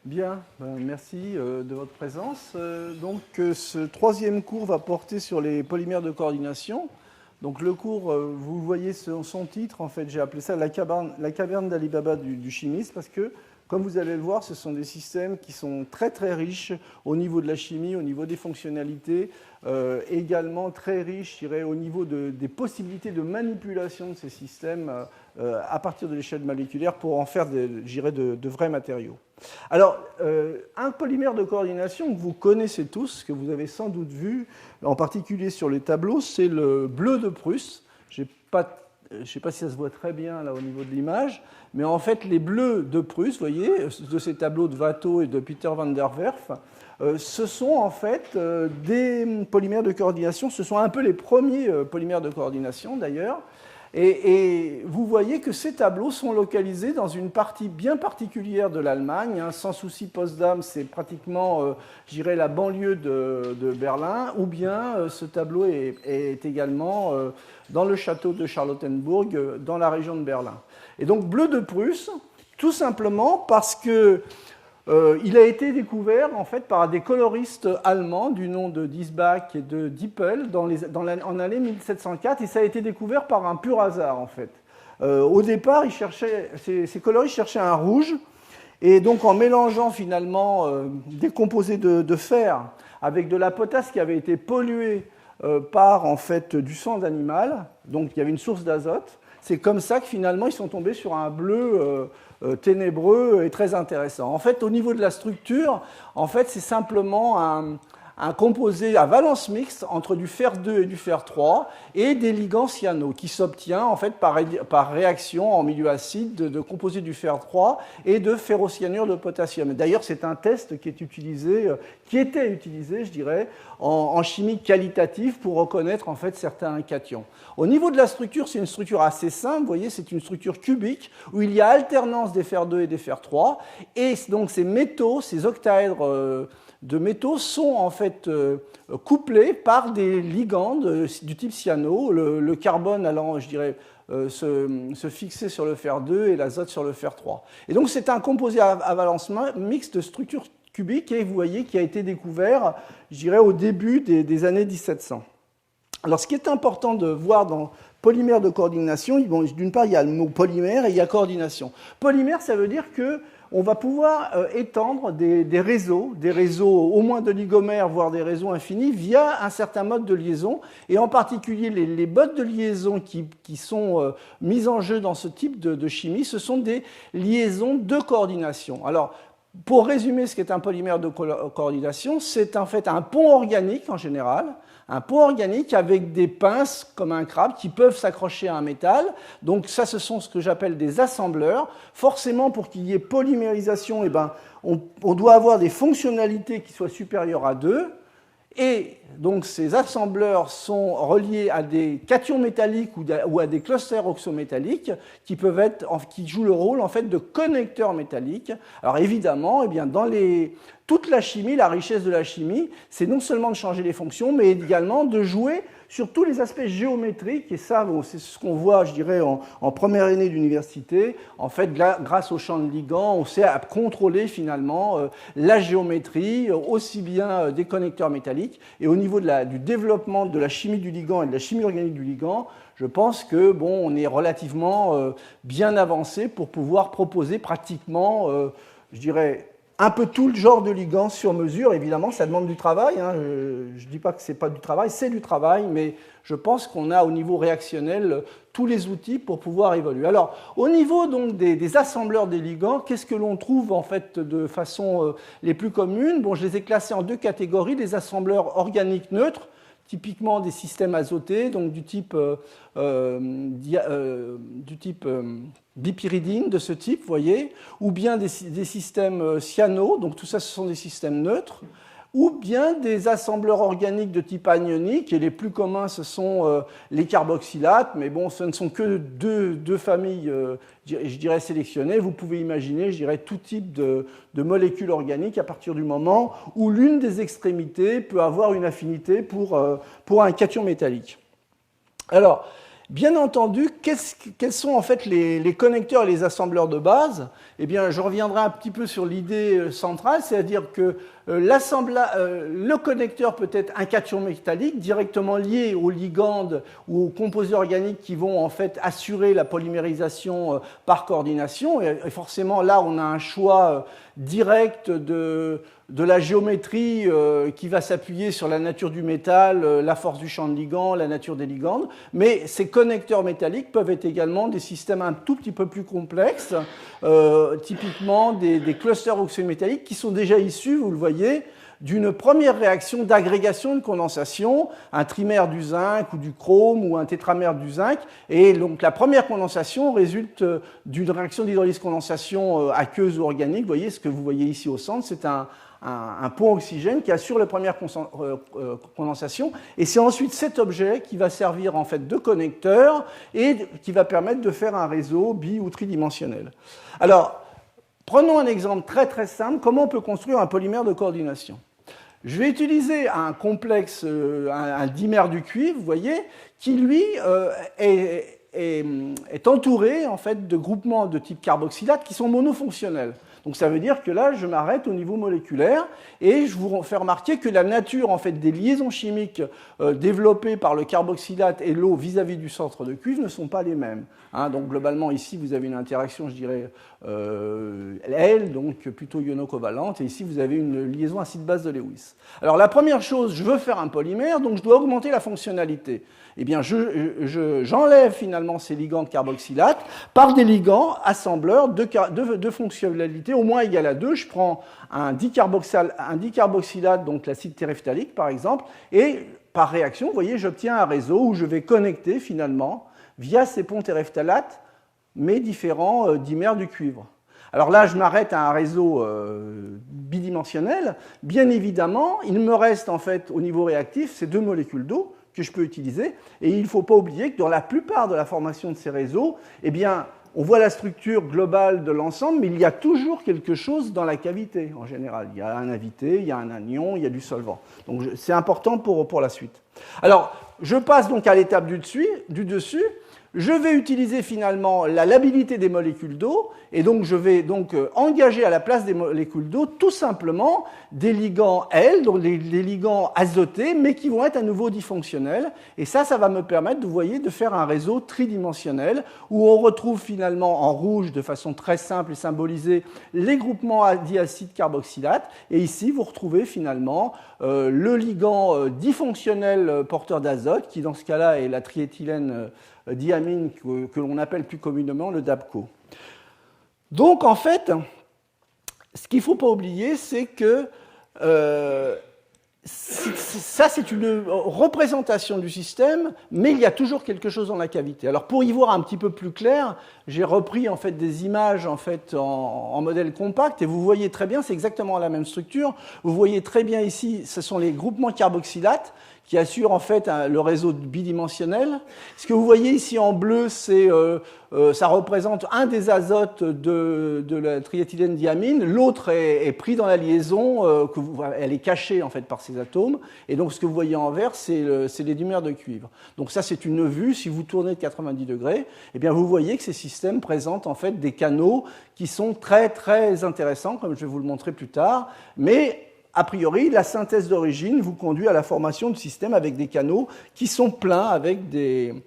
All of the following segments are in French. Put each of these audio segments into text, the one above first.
Bien, merci de votre présence. Ce troisième cours va porter sur les polymères de coordination. Donc le cours, vous voyez son titre, en fait, j'ai appelé ça la caverne d'Ali Baba du chimiste, parce que, comme vous allez le voir, ce sont des systèmes qui sont très très riches au niveau de la chimie, au niveau des fonctionnalités, également très riches, je dirais, au niveau des possibilités de manipulation de ces systèmes à partir de l'échelle moléculaire pour en faire, de vrais matériaux. Alors, un polymère de coordination que vous connaissez tous, que vous avez sans doute vu, en particulier sur les tableaux, c'est le bleu de Prusse. Je ne sais pas si ça se voit très bien là au niveau de l'image, mais en fait, les bleus de Prusse, vous voyez, de ces tableaux de Watteau et de Peter van der Werf, ce sont en fait des polymères de coordination. Ce sont un peu les premiers polymères de coordination d'ailleurs. Et vous voyez que ces tableaux sont localisés dans une partie bien particulière de l'Allemagne. Sans souci, Potsdam, c'est pratiquement, je dirais, la banlieue de Berlin. Ou bien ce tableau est également dans le château de Charlottenburg, dans la région de Berlin. Et donc, bleu de Prusse, tout simplement parce que il a été découvert en fait par des coloristes allemands du nom de Diesbach et de Dippel en l'année 1704, et ça a été découvert par un pur hasard en fait. Au départ, ces coloristes cherchaient un rouge, et donc en mélangeant finalement des composés de fer avec de la potasse qui avait été polluée par en fait du sang d'animal, donc il y avait une source d'azote. C'est comme ça que finalement ils sont tombés sur un bleu ténébreux et très intéressant. En fait, au niveau de la structure, en fait, c'est simplement un composé à valence mixte entre du fer 2 et du fer 3 et des ligands cyano qui s'obtient en fait par réaction en milieu acide de composés du fer 3 et de ferrocyanure de potassium. D'ailleurs, c'est un test qui était utilisé, je dirais, en chimie qualitative pour reconnaître en fait certains cations. Au niveau de la structure, c'est une structure assez simple. Vous voyez, c'est une structure cubique où il y a alternance des fer 2 et des fer 3, et donc ces métaux, ces octaèdres de métaux sont en fait couplés par des ligands du type cyano, le carbone allant, je dirais, se fixer sur le fer 2 et l'azote sur le fer 3. Et donc c'est un composé à valence mixte de structure cubique, et vous voyez qui a été découvert, je dirais, au début des années 1700. Alors ce qui est important de voir dans polymère de coordination, bon, d'une part il y a le mot polymère et il y a coordination. Polymère, ça veut dire que on va pouvoir étendre des réseaux au moins de ligomères, voire des réseaux infinis, via un certain mode de liaison, et en particulier les modes de liaison qui sont mis en jeu dans ce type de chimie, ce sont des liaisons de coordination. Alors, pour résumer ce qu'est un polymère de coordination, c'est en fait un pont organique en général, un pont organique avec des pinces comme un crabe qui peuvent s'accrocher à un métal. Donc ça, ce sont ce que j'appelle des assembleurs. Forcément, pour qu'il y ait polymérisation, on doit avoir des fonctionnalités qui soient supérieures à 2. Et donc ces assembleurs sont reliés à des cations métalliques ou à des clusters oxométalliques qui jouent le rôle en fait de connecteurs métalliques. Alors évidemment, dans toute la chimie, la richesse de la chimie, c'est non seulement de changer les fonctions, mais également de jouer sur tous les aspects géométriques. Et ça, c'est ce qu'on voit, je dirais, en première année d'université. En fait, grâce au champ de ligand, on sait contrôler finalement la géométrie, aussi bien des connecteurs métalliques. Et au niveau du développement de la chimie du ligand et de la chimie organique du ligand, je pense que on est relativement bien avancé pour pouvoir proposer pratiquement, je dirais, un peu tout le genre de ligands sur mesure. Évidemment, ça demande du travail. Je ne dis pas que ce n'est pas du travail, c'est du travail, mais je pense qu'on a au niveau réactionnel tous les outils pour pouvoir évoluer. Alors, au niveau donc des assembleurs des ligands, qu'est-ce que l'on trouve en fait de façon les plus communes? Bon, je les ai classés en deux catégories, des assembleurs organiques neutres, typiquement des systèmes azotés, donc du type bipyridine de ce type, vous voyez, ou bien des systèmes cyano, donc tout ça ce sont des systèmes neutres, ou bien des assembleurs organiques de type anionique, et les plus communs ce sont les carboxylates, mais bon, ce ne sont que deux familles, je dirais, sélectionnées. Vous pouvez imaginer, je dirais, tout type de molécules organiques à partir du moment où l'une des extrémités peut avoir une affinité pour un cation métallique. Alors, bien entendu, quels sont en fait les connecteurs et les assembleurs de base? Eh bien, je reviendrai un petit peu sur l'idée centrale, c'est-à-dire que le connecteur peut être un cation métallique directement lié aux ligandes ou aux composés organiques qui vont en fait assurer la polymérisation par coordination. Et forcément, là, on a un choix direct de la géométrie qui va s'appuyer sur la nature du métal, la force du champ de ligand, la nature des ligandes. Mais ces connecteurs métalliques peuvent être également des systèmes un tout petit peu plus complexes, typiquement des clusters oxymétalliques qui sont déjà issus, vous le voyez, d'une première réaction d'agrégation de condensation, un trimère du zinc ou du chrome ou un tétramère du zinc. Et donc la première condensation résulte d'une réaction d'hydrolyse-condensation aqueuse ou organique. Vous voyez ce que vous voyez ici au centre, c'est un pont oxygène qui assure la première condensation. Et c'est ensuite cet objet qui va servir en fait de connecteur et qui va permettre de faire un réseau bi- ou tridimensionnel. Alors, prenons un exemple très très simple. Comment on peut construire un polymère de coordination? Je vais utiliser un complexe, un dimère du cuivre, vous voyez, qui lui est entouré en fait de groupements de type carboxylate qui sont monofonctionnels. Donc ça veut dire que là, je m'arrête au niveau moléculaire et je vous fais remarquer que la nature en fait, des liaisons chimiques développées par le carboxylate et l'eau vis-à-vis du centre de cuivre ne sont pas les mêmes. Donc globalement, ici, vous avez une interaction, je dirais, L, donc plutôt iono-covalente, et ici, vous avez une liaison acide-base de Lewis. Alors la première chose, je veux faire un polymère, donc je dois augmenter la fonctionnalité. Eh bien, j'enlève finalement ces ligands de carboxylate par des ligands assembleurs de fonctionnalité au moins égale à 2. Je prends un dicarboxylate, donc l'acide téréphthalique par exemple, et par réaction, vous voyez, j'obtiens un réseau où je vais connecter finalement, via ces ponts téréphthalates, mes différents dimères du cuivre. Alors là, je m'arrête à un réseau bidimensionnel. Bien évidemment, il me reste en fait au niveau réactif ces deux molécules d'eau que je peux utiliser. Et il ne faut pas oublier que dans la plupart de la formation de ces réseaux, eh bien, on voit la structure globale de l'ensemble, mais il y a toujours quelque chose dans la cavité en général. Il y a un invité, il y a un anion, il y a du solvant. Donc c'est important pour la suite. Alors, je passe donc à l'étape du dessus. Je vais utiliser finalement la labilité des molécules d'eau et donc je vais donc engager à la place des molécules d'eau tout simplement des ligands L, donc des ligands azotés, mais qui vont être à nouveau difonctionnels. Et ça va me permettre, vous voyez, de faire un réseau tridimensionnel où on retrouve finalement en rouge, de façon très simple et symbolisée, les groupements diacide carboxylate. Et ici, vous retrouvez finalement le ligand difonctionnel porteur d'azote, qui dans ce cas-là est la triéthylène diamine que l'on appelle plus communément le DABCO. Donc en fait, ce qu'il ne faut pas oublier, c'est que ça c'est une représentation du système, mais il y a toujours quelque chose dans la cavité. Alors pour y voir un petit peu plus clair, j'ai repris en fait des images en fait en modèle compact et vous voyez très bien, c'est exactement la même structure. Vous voyez très bien ici, ce sont les groupements carboxylates qui assurent en fait le réseau bidimensionnel. Ce que vous voyez ici en bleu, ça représente un des azotes de la triéthylène diamine. L'autre est pris dans la liaison, elle est cachée en fait par ces atomes. Et donc ce que vous voyez en vert, c'est les dimères de cuivre. Donc ça, c'est une vue. Si vous tournez de 90 degrés, eh bien vous voyez que ces systèmes présentent en fait des canaux qui sont très très intéressants, comme je vais vous le montrer plus tard. Mais a priori, la synthèse d'origine vous conduit à la formation de systèmes avec des canaux qui sont pleins avec des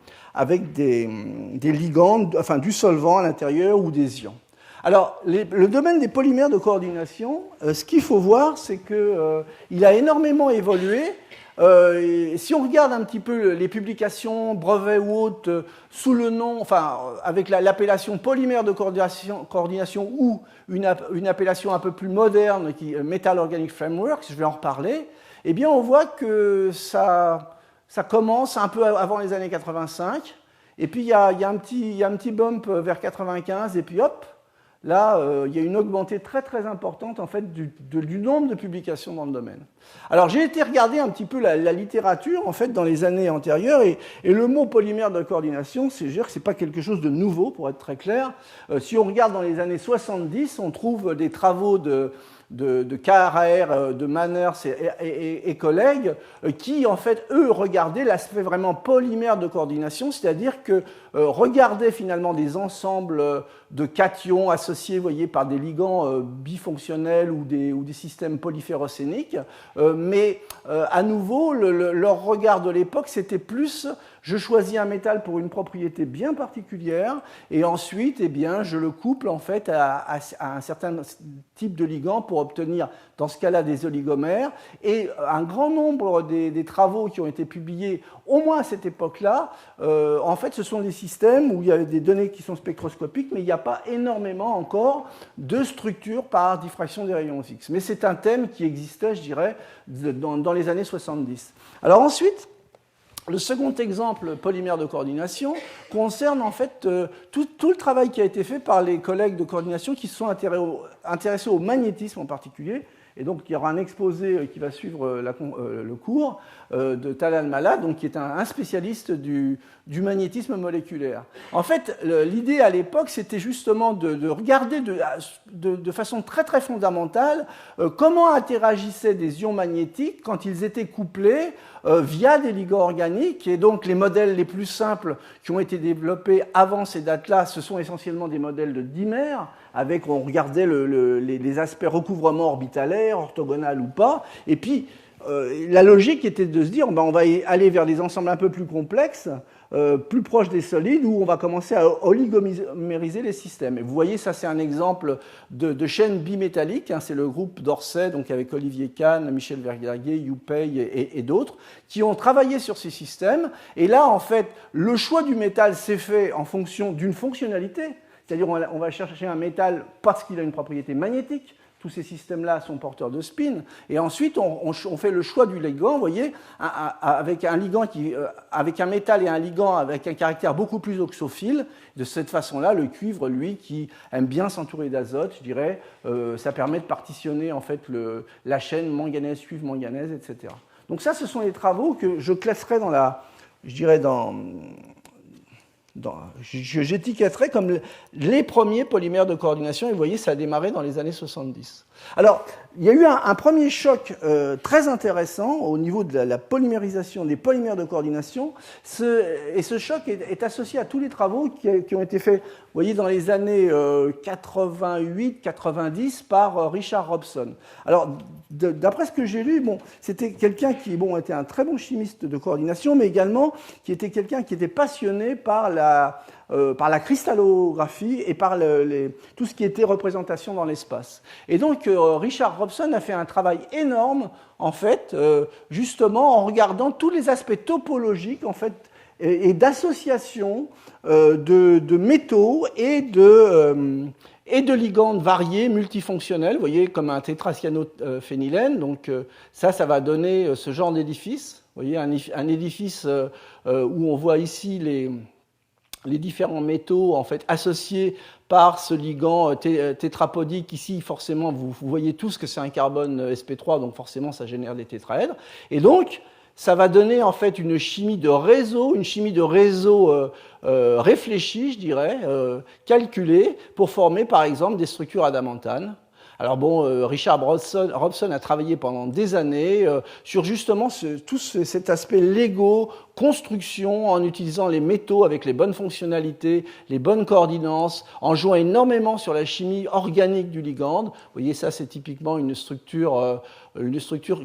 ligands, enfin du solvant à l'intérieur ou des ions. Alors, le domaine des polymères de coordination, ce qu'il faut voir, c'est qu'il a énormément évolué. Si on regarde un petit peu les publications, brevets ou autres, sous le nom, enfin, avec l'appellation polymère de coordination ou une appellation un peu plus moderne, Metal Organic Framework, je vais en reparler, eh bien, on voit que ça commence un peu avant les années 85, et puis il y a un petit bump vers 95, et puis hop, là, il y a une augmentée très très importante en fait du nombre de publications dans le domaine. Alors j'ai été regarder un petit peu la littérature en fait dans les années antérieures et le mot polymère de coordination, c'est pas quelque chose de nouveau pour être très clair. Si on regarde dans les années 70, on trouve des travaux de KRAR, de Manners et collègues, qui, en fait, eux, regardaient l'aspect vraiment polymère de coordination, c'est-à-dire que regardaient finalement des ensembles de cations associés, vous voyez, par des ligands bifonctionnels ou des systèmes polyphérocéniques, mais à nouveau, leur regard de l'époque, c'était plus je choisis un métal pour une propriété bien particulière et ensuite, eh bien, je le couple en fait à un certain type de ligand pour obtenir, dans ce cas-là, des oligomères. Et un grand nombre des travaux qui ont été publiés, au moins à cette époque-là, en fait, ce sont des systèmes où il y a des données qui sont spectroscopiques, mais il n'y a pas énormément encore de structures par diffraction des rayons X. Mais c'est un thème qui existait, je dirais, dans les années 70. Alors ensuite, le second exemple polymère de coordination concerne en fait tout le travail qui a été fait par les collègues de coordination qui se sont intéressés au magnétisme en particulier. Et donc, il y aura un exposé qui va suivre le cours de Talal Mallah, donc, qui est un spécialiste du magnétisme moléculaire. En fait, l'idée à l'époque, c'était justement de regarder de façon très, très fondamentale comment interagissaient des ions magnétiques quand ils étaient couplés via des ligands organiques. Et donc, les modèles les plus simples qui ont été développés avant ces dates-là, ce sont essentiellement des modèles de dimères, avec, on regardait les aspects recouvrement orbitalaire, orthogonal ou pas, et puis la logique était de se dire, on va aller vers des ensembles un peu plus complexes, plus proches des solides, où on va commencer à oligomériser les systèmes. Et vous voyez, ça c'est un exemple de chaîne bimétallique, hein, c'est le groupe d'Orsay, donc avec Olivier Kahn, Michel Vergaguet, Youpei et d'autres, qui ont travaillé sur ces systèmes. Et là, en fait, le choix du métal s'est fait en fonction d'une fonctionnalité. C'est-à-dire on va chercher un métal parce qu'il a une propriété magnétique. Tous ces systèmes-là sont porteurs de spin. Et ensuite, on fait le choix du ligand, vous voyez, avec un ligand avec un métal et un ligand avec un caractère beaucoup plus oxophile. De cette façon-là, le cuivre, lui, qui aime bien s'entourer d'azote, je dirais, ça permet de partitionner en fait la chaîne manganèse, cuivre, manganèse, etc. Donc ça, ce sont les travaux que je classerais j'étiquetterais comme les premiers polymères de coordination, et vous voyez, ça a démarré dans les années 70. Alors, il y a eu un premier choc très intéressant au niveau de la polymérisation des polymères de coordination, et ce choc est associé à tous les travaux qui ont été faits, vous voyez, dans les années 88-90 par Richard Robson. Alors, d'après ce que j'ai lu, c'était quelqu'un qui était un très bon chimiste de coordination, mais également qui était quelqu'un qui était passionné par la cristallographie et par tout ce qui était représentation dans l'espace. Et donc, Richard Robson a fait un travail énorme, en fait, justement en regardant tous les aspects topologiques, en fait, et d'association de métaux et de ligands variés, multifonctionnels, vous voyez, comme un tétracyanophénylène. Donc, ça va donner ce genre d'édifice. Vous voyez, un édifice où on voit ici les différents métaux en fait associés par ce ligand tétrapodique. Ici, forcément, vous voyez tous que c'est un carbone sp3, donc forcément, ça génère des tétraèdres. Et donc, ça va donner en fait une chimie de réseau réfléchie, je dirais, calculée, pour former par exemple des structures adamantanes. Alors Richard Robson a travaillé pendant des années sur justement tout cet aspect Lego, construction, en utilisant les métaux avec les bonnes fonctionnalités, les bonnes coordinances, en jouant énormément sur la chimie organique du ligand. Vous voyez, ça c'est typiquement une structure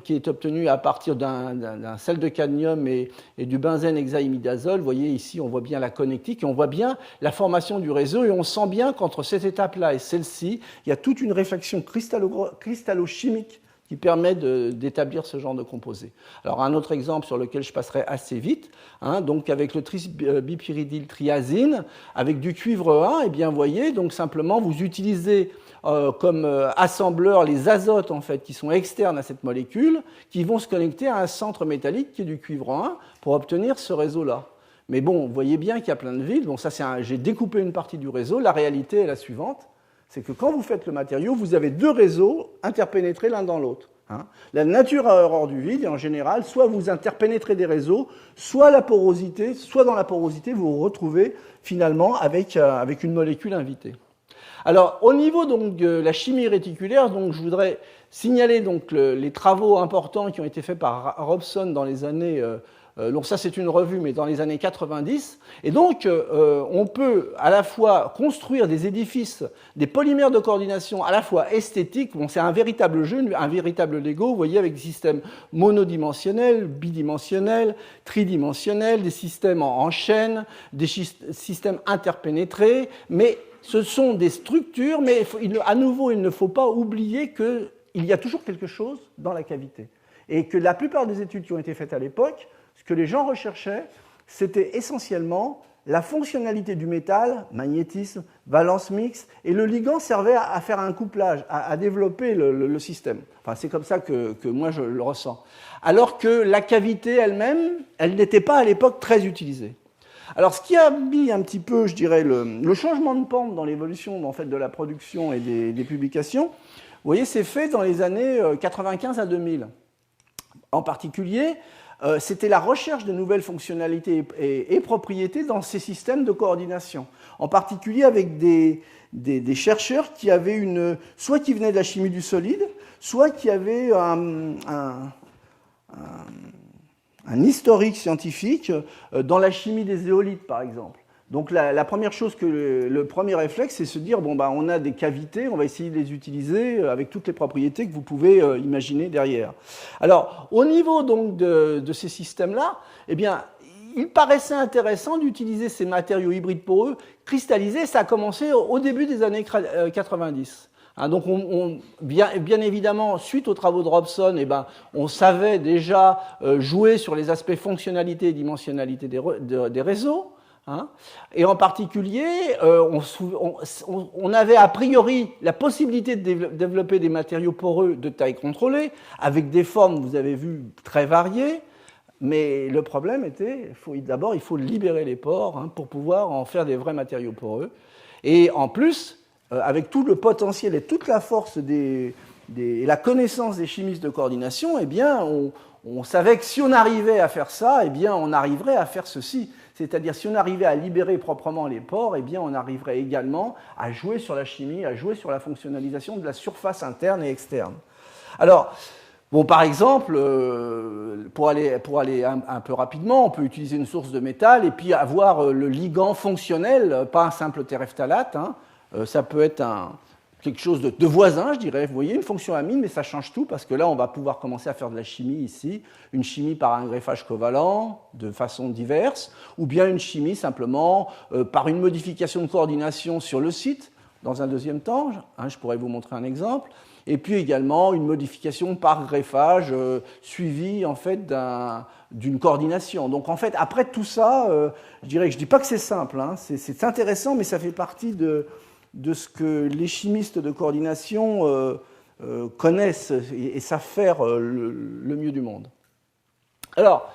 qui est obtenue à partir d'un sel de cadmium et du benzène hexaimidazole. Vous voyez, ici on voit bien la connectique et on voit bien la formation du réseau, et on sent bien qu'entre cette étape-là et celle-ci, il y a toute une réflexion cristallochimique qui permet d'établir ce genre de composé. Alors un autre exemple sur lequel je passerai assez vite, donc avec le tris-bipyridyltriazine, avec du cuivre 1, et bien vous voyez, donc simplement vous utilisez comme assembleur les azotes en fait qui sont externes à cette molécule, qui vont se connecter à un centre métallique qui est du cuivre 1 pour obtenir ce réseau-là. Mais vous voyez bien qu'il y a plein de vides. J'ai découpé une partie du réseau. La réalité est la suivante. C'est que quand vous faites le matériau, vous avez deux réseaux interpénétrés l'un dans l'autre. La nature a horreur du vide, et en général, soit vous interpénétrez des réseaux, soit dans la porosité, vous vous retrouvez finalement avec une molécule invitée. Alors, au niveau donc de la chimie réticulaire, donc je voudrais signaler donc les travaux importants qui ont été faits par Robson dans les années donc ça c'est une revue, mais dans les années 90. Et donc on peut à la fois construire des édifices, des polymères de coordination à la fois esthétiques, bon, c'est un véritable jeu, un véritable Lego, vous voyez, avec des systèmes monodimensionnels, bidimensionnels, tridimensionnels, des systèmes en chaîne, des systèmes interpénétrés, mais ce sont des structures, mais à nouveau il ne faut pas oublier qu'il y a toujours quelque chose dans la cavité. Et que la plupart des études qui ont été faites à l'époque, ce que les gens recherchaient, c'était essentiellement la fonctionnalité du métal, magnétisme, valence mixte, et le ligand servait à faire un couplage, à développer le système. Enfin, c'est comme ça que moi je le ressens. Alors que la cavité elle-même, elle n'était pas à l'époque très utilisée. Alors, ce qui a mis un petit peu, je dirais, le changement de pente dans l'évolution en fait, de la production et des publications, vous voyez, c'est fait dans les années 95 à 2000. En particulier, c'était la recherche de nouvelles fonctionnalités et propriétés dans ces systèmes de coordination. En particulier avec des chercheurs qui avaient soit qui venaient de la chimie du solide, soit qui avaient un historique scientifique dans la chimie des éolites, par exemple. Donc la première chose le premier réflexe, c'est se dire, bon, bah, on a des cavités, on va essayer de les utiliser avec toutes les propriétés que vous pouvez imaginer derrière. Alors, au niveau donc de ces systèmes-là, eh bien, il paraissait intéressant d'utiliser ces matériaux hybrides poreux cristallisés. Ça a commencé au début des années 90. Donc, bien évidemment, suite aux travaux de Robson, eh ben, on savait déjà jouer sur les aspects fonctionnalité et dimensionnalité des réseaux. Et en particulier, on avait a priori la possibilité de développer des matériaux poreux de taille contrôlée, avec des formes, vous avez vu, très variées. Mais le problème était, d'abord, il faut libérer les pores pour pouvoir en faire des vrais matériaux poreux. Et en plus, avec tout le potentiel et toute la force et la connaissance des chimistes de coordination, eh bien, on savait que si on arrivait à faire ça, eh bien, on arriverait à faire ceci. C'est-à-dire, si on arrivait à libérer proprement les pores, eh bien, on arriverait également à jouer sur la chimie, à jouer sur la fonctionnalisation de la surface interne et externe. Alors, bon, par exemple, pour aller un peu rapidement, on peut utiliser une source de métal et puis avoir le ligand fonctionnel, pas un simple terephthalate. Ça peut être quelque chose de voisin, je dirais. Vous voyez, une fonction amine, mais ça change tout parce que là, on va pouvoir commencer à faire de la chimie ici, une chimie par un greffage covalent de façon diverse, ou bien une chimie simplement par une modification de coordination sur le site, dans un deuxième temps. Je pourrais vous montrer un exemple. Et puis également une modification par greffage suivie en fait d'une coordination. Donc en fait, après tout ça, je dis pas que c'est simple, c'est intéressant, mais ça fait partie de ce que les chimistes de coordination connaissent et savent faire le mieux du monde. Alors,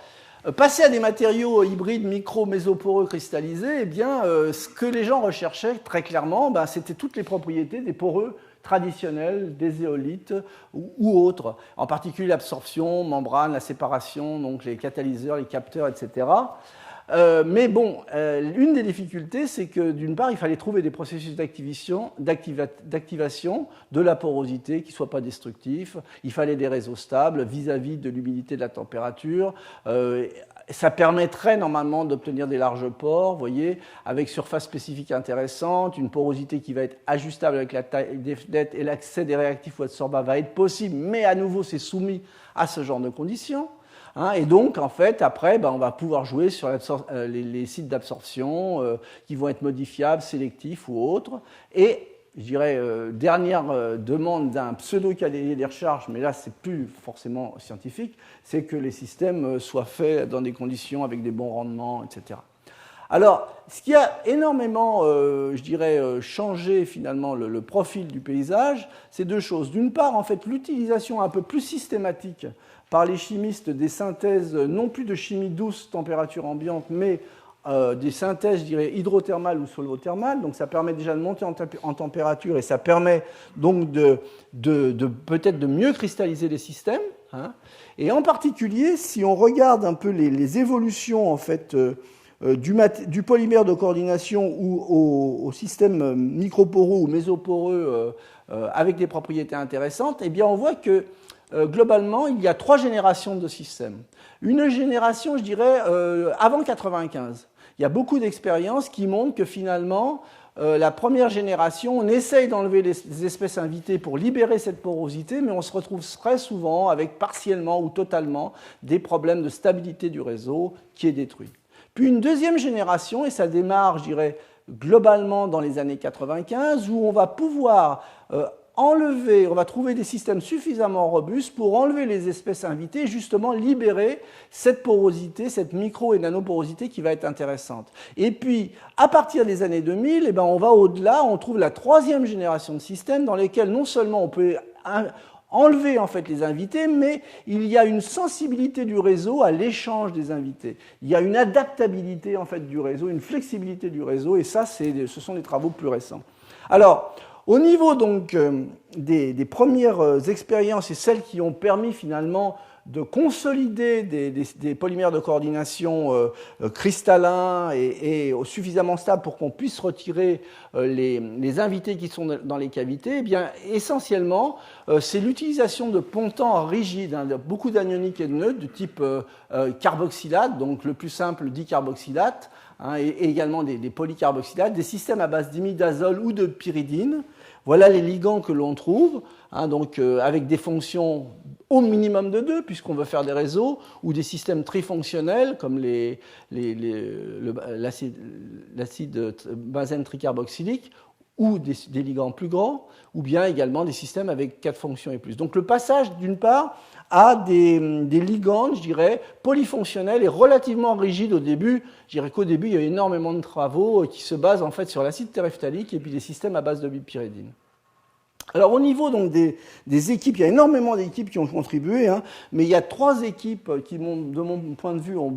passer à des matériaux hybrides micro-mésoporeux cristallisés, eh bien, ce que les gens recherchaient très clairement, c'était toutes les propriétés des poreux traditionnels, des éolites ou autres, en particulier l'absorption, membrane, la séparation, donc les catalyseurs, les capteurs, etc. Mais bon, l'une des difficultés, c'est que d'une part, il fallait trouver des processus d'activation de la porosité qui ne soient pas destructifs. Il fallait des réseaux stables vis-à-vis de l'humidité, de la température. Ça permettrait normalement d'obtenir des larges pores, vous voyez, avec surface spécifique intéressante, une porosité qui va être ajustable avec la taille des fenêtres et l'accès des réactifs ou adsorbats va être possible, mais à nouveau, c'est soumis à ce genre de conditions. Et donc, en fait, après, on va pouvoir jouer sur les sites d'absorption qui vont être modifiables, sélectifs ou autres. Et, je dirais, dernière demande d'un pseudo-cahier des recharges, mais là, c'est plus forcément scientifique, c'est que les systèmes soient faits dans des conditions avec des bons rendements, etc. Alors, ce qui a énormément, changé finalement le profil du paysage, c'est deux choses. D'une part, en fait, l'utilisation un peu plus systématique par les chimistes des synthèses, non plus de chimie douce, température ambiante, mais des synthèses, je dirais, hydrothermales ou solvothermales. Donc ça permet déjà de monter en température et ça permet donc peut-être de mieux cristalliser les systèmes. Et en particulier, si on regarde un peu les évolutions en fait, du polymère de coordination ou au système microporeux ou mésoporeux avec des propriétés intéressantes, eh bien on voit que globalement, il y a 3 générations de systèmes. Une génération, je dirais, avant 95. Il y a beaucoup d'expériences qui montrent que finalement, la première génération, on essaye d'enlever les espèces invitées pour libérer cette porosité, mais on se retrouve très souvent avec partiellement ou totalement des problèmes de stabilité du réseau qui est détruit. Puis une deuxième génération, et ça démarre, je dirais, globalement dans les années 95, où on va pouvoir on va trouver des systèmes suffisamment robustes pour enlever les espèces invitées et justement libérer cette porosité, cette micro- et nanoporosité qui va être intéressante. Et puis, à partir des années 2000, eh ben, on va au-delà, on trouve la 3e génération de systèmes dans lesquels non seulement on peut enlever en fait les invités, mais il y a une sensibilité du réseau à l'échange des invités. Il y a une adaptabilité en fait du réseau, une flexibilité du réseau, et ça, ce sont des travaux plus récents. Alors, au niveau donc des premières expériences et celles qui ont permis finalement de consolider des polymères de coordination cristallins et suffisamment stables pour qu'on puisse retirer les invités qui sont dans les cavités, eh bien, essentiellement, c'est l'utilisation de pontants rigides, beaucoup d'anioniques et de neutres du type carboxylate, donc le plus simple dicarboxylate, et également des polycarboxylates, des systèmes à base d'imidazole ou de pyridine. Voilà les ligands que l'on trouve, donc avec des fonctions au minimum de 2, puisqu'on veut faire des réseaux, ou des systèmes trifonctionnels, comme l'acide benzène tricarboxylique, ou des ligands plus grands, ou bien également des systèmes avec 4 fonctions et plus. Donc le passage, d'une part, à des ligands, je dirais, polyfonctionnels et relativement rigides au début. Je dirais qu'au début, il y a énormément de travaux qui se basent en fait sur l'acide terephtalique et puis des systèmes à base de bipyridine. Alors au niveau donc, des équipes, il y a énormément d'équipes qui ont contribué, mais il y a 3 équipes qui, de mon point de vue, ont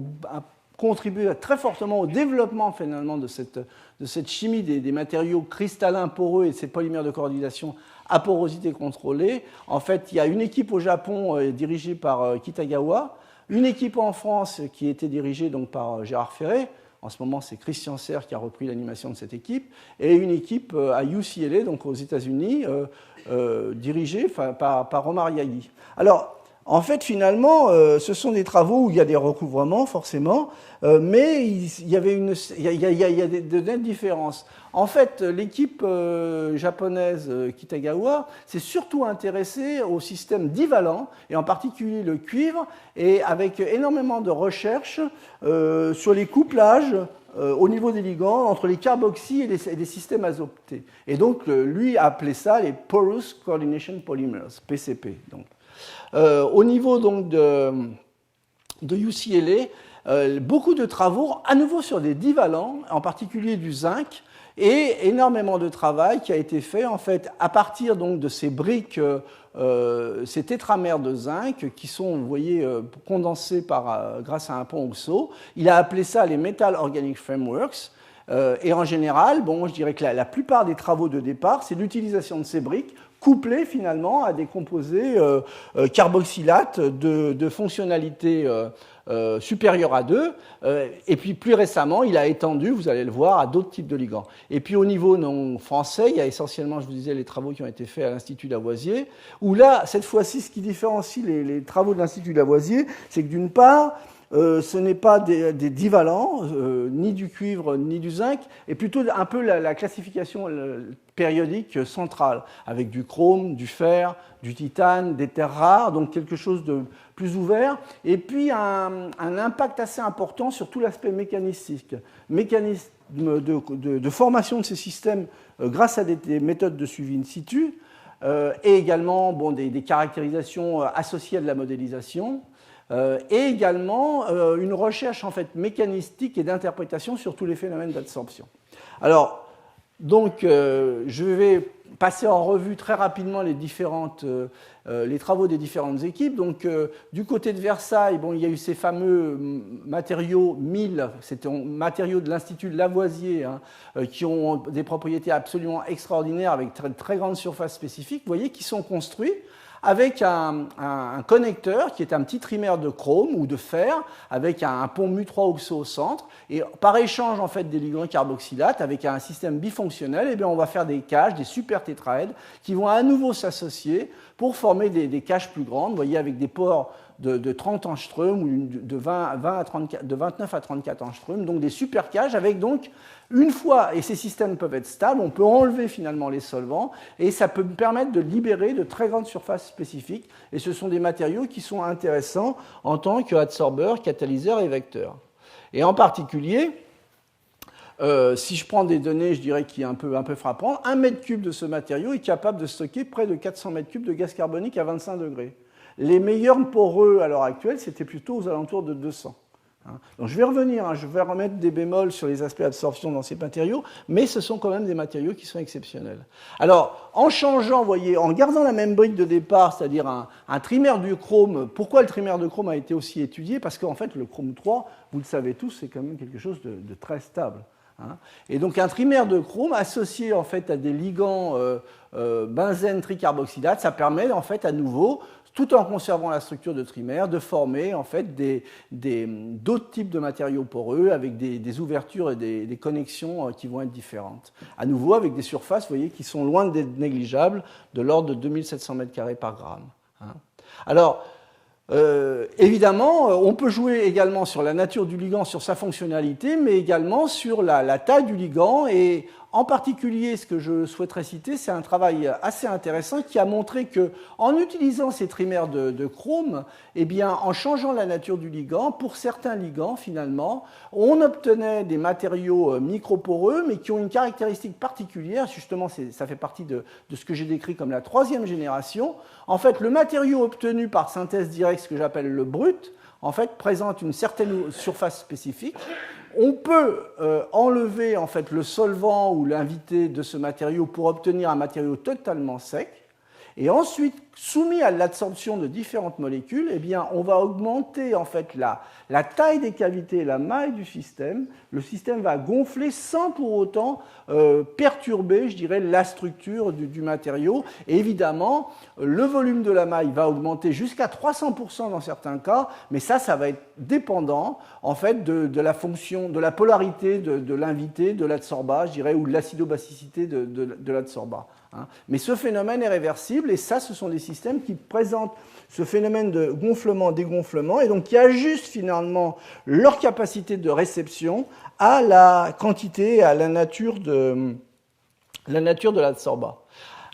contribué très fortement au développement finalement de cette chimie des matériaux cristallins poreux et de ces polymères de coordination à porosité contrôlée. En fait, il y a une équipe au Japon dirigée par Kitagawa, une équipe en France qui était dirigée donc, par Gérard Ferré. En ce moment, c'est Christian Serre qui a repris l'animation de cette équipe, et une équipe à UCLA, donc aux États-Unis, dirigée par Omar Yaghi. Alors, en fait, finalement, ce sont des travaux où il y a des recouvrements, forcément, mais il y a de nettes différences. En fait, l'équipe japonaise Kitagawa s'est surtout intéressée au système divalent, et en particulier le cuivre, et avec énormément de recherches sur les couplages au niveau des ligands entre les carboxy et les systèmes azoptés. Et donc, lui a appelé ça les Porous Coordination Polymers, PCP. Donc. Au niveau donc, de UCLA, beaucoup de travaux, à nouveau sur des divalents, en particulier du zinc, et énormément de travail qui a été fait en fait à partir donc de ces briques, ces tétramères de zinc qui sont, vous voyez, condensés grâce à un pont oxo. Il a appelé ça les Metal Organic Frameworks. Et en général, bon, je dirais que la plupart des travaux de départ, c'est l'utilisation de ces briques couplées finalement à des composés carboxylates de fonctionnalité supérieure à 2. Et puis plus récemment, il a étendu, vous allez le voir, à d'autres types de ligands. Et puis au niveau non français, il y a essentiellement, je vous disais, les travaux qui ont été faits à l'Institut Lavoisier, où là, cette fois-ci, ce qui différencie les travaux de l'Institut Lavoisier, c'est que d'une part, ce n'est pas des divalents, ni du cuivre, ni du zinc, et plutôt un peu la classification périodique centrale, avec du chrome, du fer, du titane, des terres rares, donc quelque chose de plus ouvert, et puis un impact assez important sur tout l'aspect mécanistique, mécanisme de formation de ces systèmes grâce à des méthodes de suivi in situ, et également bon, des caractérisations associées à de la modélisation, et également une recherche en fait mécanistique et d'interprétation sur tous les phénomènes d'absorption. Alors, donc, je vais passer en revue très rapidement les travaux des différentes équipes. Donc, du côté de Versailles, bon, il y a eu ces fameux matériaux 1000, c'était matériaux de l'Institut de Lavoisier, qui ont des propriétés absolument extraordinaires avec très grandes surfaces spécifiques, vous voyez, qui sont construits avec un connecteur qui est un petit trimère de chrome ou de fer avec un pont mu3 oxo au centre. Et par échange en fait, des ligands carboxylates avec un système bifonctionnel, eh bien, on va faire des caches, des super tétraèdres qui vont à nouveau s'associer pour former des caches plus grandes, vous voyez, avec des pores de 30 angstroms ou de 29 à 34 angstroms, donc des super caches avec donc une fois, et ces systèmes peuvent être stables, on peut enlever finalement les solvants et ça peut permettre de libérer de très grandes surfaces spécifiques et ce sont des matériaux qui sont intéressants en tant qu'adsorbeurs, catalyseurs et vecteurs. Et en particulier, si je prends des données, je dirais qui est un peu frappant, 1 mètre cube de ce matériau est capable de stocker près de 400 mètres cubes de gaz carbonique à 25 degrés. Les meilleurs poreux à l'heure actuelle, c'était plutôt aux alentours de 200. Donc je vais revenir, je vais remettre des bémols sur les aspects d'absorption dans ces matériaux, mais ce sont quand même des matériaux qui sont exceptionnels. Alors, en changeant, vous voyez, en gardant la même brique de départ, c'est-à-dire un trimère du chrome, pourquoi le trimère de chrome a été aussi étudié? Parce qu'en fait, le chrome 3, vous le savez tous, c'est quand même quelque chose de très stable. Et donc un trimère de chrome associé en fait à des ligands benzène tricarboxylate, ça permet en fait à nouveau, tout en conservant la structure de trimère, de former en fait d'autres types de matériaux poreux avec des ouvertures et des connexions qui vont être différentes. À nouveau avec des surfaces, vous voyez, qui sont loin d'être négligeables, de l'ordre de 2700 m² par gramme. Alors, évidemment, on peut jouer également sur la nature du ligand, sur sa fonctionnalité, mais également sur la taille du ligand. Et en particulier, ce que je souhaiterais citer, c'est un travail assez intéressant qui a montré qu'en utilisant ces trimères de chrome, eh bien, en changeant la nature du ligand, pour certains ligands, finalement, on obtenait des matériaux microporeux, mais qui ont une caractéristique particulière. Justement, ça fait partie de ce que j'ai décrit comme la troisième génération. En fait, le matériau obtenu par synthèse directe, ce que j'appelle le brut, en fait, présente une certaine surface spécifique. On peut enlever en fait, le solvant ou l'invité de ce matériau pour obtenir un matériau totalement sec. Et ensuite, soumis à l'absorption de différentes molécules, eh bien, on va augmenter en fait, la taille des cavités et la maille du système. Le système va gonfler sans pour autant perturber, je dirais, la structure du matériau. Et évidemment, le volume de la maille va augmenter jusqu'à 300% dans certains cas, mais ça va être dépendant en fait, de la fonction, de la polarité de l'invité, de l'adsorbat, je dirais, ou de l'acidobasicité de l'adsorbat. Mais ce phénomène est réversible et ça, ce sont des systèmes qui présentent ce phénomène de gonflement-dégonflement et donc qui ajustent finalement leur capacité de réception à la quantité, à la nature de l'adsorbat.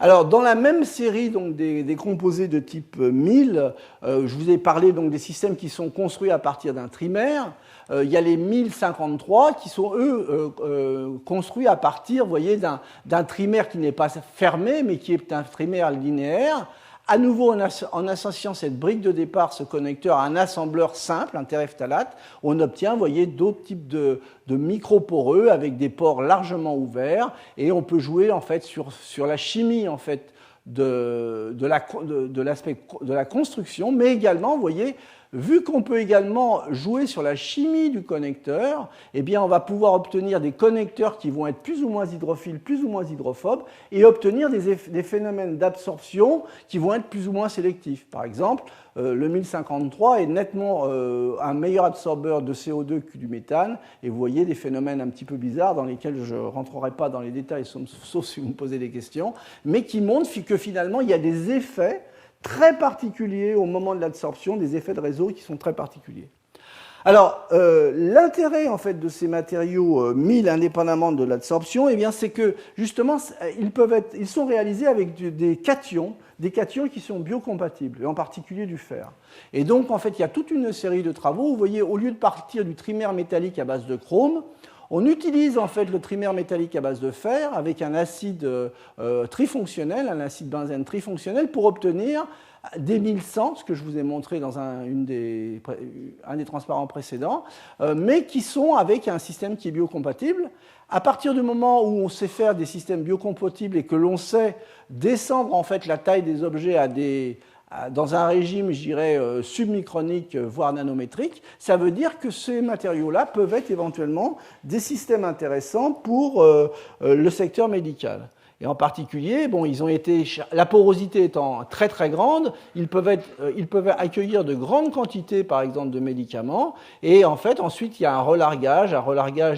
Alors, dans la même série donc, des composés de type 1000, je vous ai parlé donc, des systèmes qui sont construits à partir d'un trimère. Il y a les 1053 qui sont, eux, construits à partir, vous voyez, d'un trimère qui n'est pas fermé, mais qui est un trimère linéaire. À nouveau, en associant cette brique de départ, ce connecteur, à un assembleur simple, un terephthalate, on obtient, vous voyez, d'autres types de microporeux avec des pores largement ouverts, et on peut jouer en fait sur la chimie en fait de l'aspect de la construction, mais également, vous voyez, vu qu'on peut également jouer sur la chimie du connecteur, eh bien on va pouvoir obtenir des connecteurs qui vont être plus ou moins hydrophiles, plus ou moins hydrophobes, et obtenir des phénomènes d'absorption qui vont être plus ou moins sélectifs. Par exemple, le 1053 est nettement un meilleur absorbeur de CO2 que du méthane, et vous voyez des phénomènes un petit peu bizarres dans lesquels je ne rentrerai pas dans les détails, sauf si vous me posez des questions, mais qui montrent que finalement il y a des effets très particuliers au moment de l'absorption, des effets de réseau qui sont très particuliers. Alors, l'intérêt en fait de ces matériaux 1000 indépendamment de l'absorption, eh bien, c'est que justement, ils sont réalisés avec des cations qui sont biocompatibles, et en particulier du fer. Et donc, en fait, il y a toute une série de travaux. Vous voyez, au lieu de partir du trimère métallique à base de chrome, on utilise en fait le trimère métallique à base de fer avec un acide trifonctionnel, un acide benzène trifonctionnel pour obtenir des 1100, ce que je vous ai montré dans un des transparents précédents, mais qui sont avec un système qui est biocompatible. À partir du moment où on sait faire des systèmes biocompatibles et que l'on sait descendre en fait la taille des objets dans un régime, je dirais, submicronique, voire nanométrique, ça veut dire que ces matériaux-là peuvent être éventuellement des systèmes intéressants pour le secteur médical. Et en particulier, bon, la porosité étant très très grande, ils peuvent accueillir de grandes quantités, par exemple, de médicaments. Et en fait, ensuite, il y a un relargage,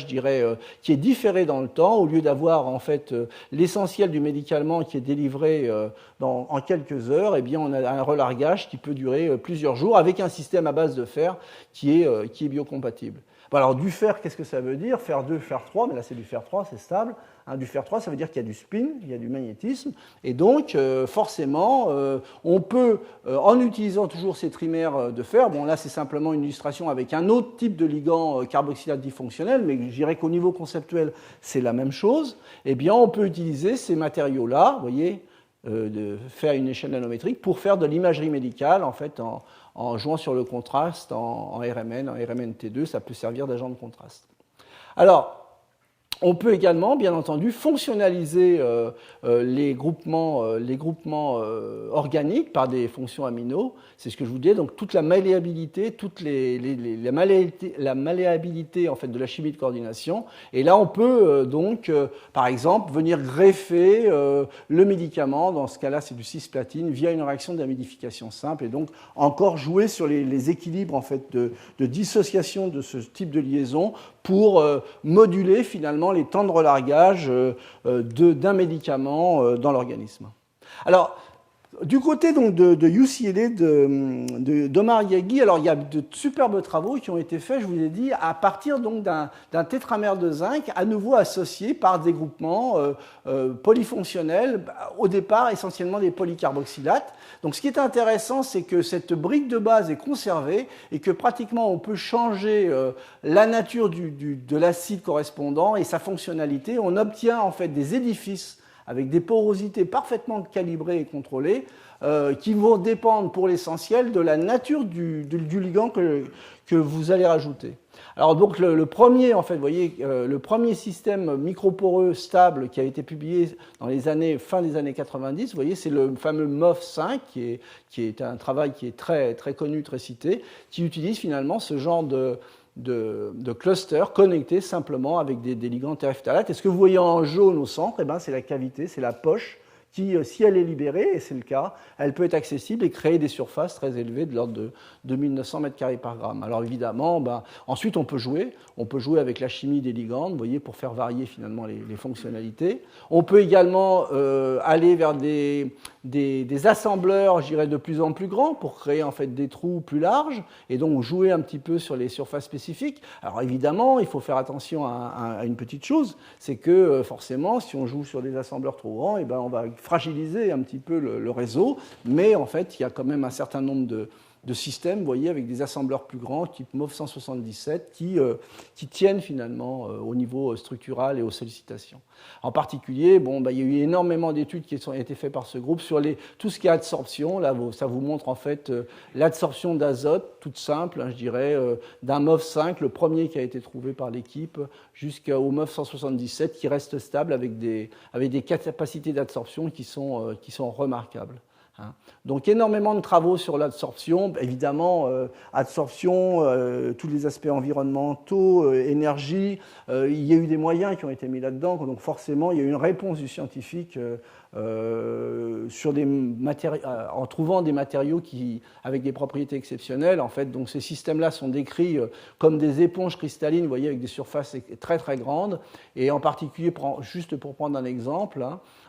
je dirais, qui est différé dans le temps. Au lieu d'avoir en fait l'essentiel du médicament qui est délivré en quelques heures, eh bien, on a un relargage qui peut durer plusieurs jours avec un système à base de fer qui est biocompatible. Bon, alors du fer, qu'est-ce que ça veut dire? Fer 2, fer 3, mais là c'est du fer 3, c'est stable. Du fer 3, ça veut dire qu'il y a du spin, il y a du magnétisme, et donc forcément, on peut, en utilisant toujours ces trimères de fer, bon là c'est simplement une illustration avec un autre type de ligand carboxylate difonctionnel, mais je dirais qu'au niveau conceptuel, c'est la même chose, eh bien on peut utiliser ces matériaux-là, vous voyez, de faire une échelle nanométrique pour faire de l'imagerie médicale, en fait, en jouant sur le contraste en RMN, en RMNT2, ça peut servir d'agent de contraste. Alors, on peut également, bien entendu, fonctionnaliser les groupements organiques par des fonctions amino. C'est ce que je vous disais. Donc toute la malléabilité, la malléabilité en fait de la chimie de coordination. Et là, on peut par exemple, venir greffer le médicament. Dans ce cas-là, c'est du cisplatine via une réaction d'amidification simple. Et donc encore jouer sur les équilibres en fait de dissociation de ce type de liaison pour moduler finalement les temps de relargage d'un médicament dans l'organisme. Alors, du côté donc, de UCLA, d'Omar Yaghi, alors il y a de superbes travaux qui ont été faits, je vous ai dit, à partir donc d'un tétramère de zinc, à nouveau associé par des groupements polyfonctionnels, au départ essentiellement des polycarboxylates. Donc ce qui est intéressant, c'est que cette brique de base est conservée et que pratiquement on peut changer la nature de l'acide correspondant et sa fonctionnalité. On obtient en fait des édifices avec des porosités parfaitement calibrées et contrôlées, qui vont dépendre pour l'essentiel de la nature du ligand que vous allez rajouter. Alors donc le premier, en fait, vous voyez, le premier système microporeux stable qui a été publié dans fin des années 90, vous voyez, c'est le fameux MOF5, qui est un travail qui est très, très connu, très cité, qui utilise finalement ce genre de clusters connectés simplement avec des ligands terephtalates. Et ce que vous voyez en jaune au centre, eh ben, c'est la cavité, c'est la poche qui, si elle est libérée, et c'est le cas, elle peut être accessible et créer des surfaces très élevées de l'ordre de 1900 m² par gramme. Alors évidemment, ensuite on peut jouer avec la chimie des ligands, vous voyez, pour faire varier finalement les fonctionnalités. On peut également aller vers des assembleurs, je dirais, de plus en plus grands pour créer en fait des trous plus larges et donc jouer un petit peu sur les surfaces spécifiques. Alors évidemment, il faut faire attention à une petite chose, c'est que forcément, si on joue sur des assembleurs trop grands, eh ben, on va fragiliser un petit peu le réseau, mais en fait, il y a quand même un certain nombre de systèmes, vous voyez, avec des assembleurs plus grands, type MOF 177, qui tiennent finalement au niveau structural et aux sollicitations. En particulier, il y a eu énormément d'études qui ont été faites par ce groupe sur tout ce qui est absorption. Là, ça vous montre en fait l'absorption d'azote, toute simple, je dirais, d'un MOF 5, le premier qui a été trouvé par l'équipe, jusqu'au MOF 177, qui reste stable avec des capacités d'absorption qui sont remarquables. Donc énormément de travaux sur l'absorption, évidemment, absorption, tous les aspects environnementaux, énergie, il y a eu des moyens qui ont été mis là-dedans, donc forcément il y a eu une réponse du scientifique en trouvant des matériaux avec des propriétés exceptionnelles. En fait, donc ces systèmes-là sont décrits comme des éponges cristallines, vous voyez, avec des surfaces très très grandes, et en particulier, juste pour prendre un exemple,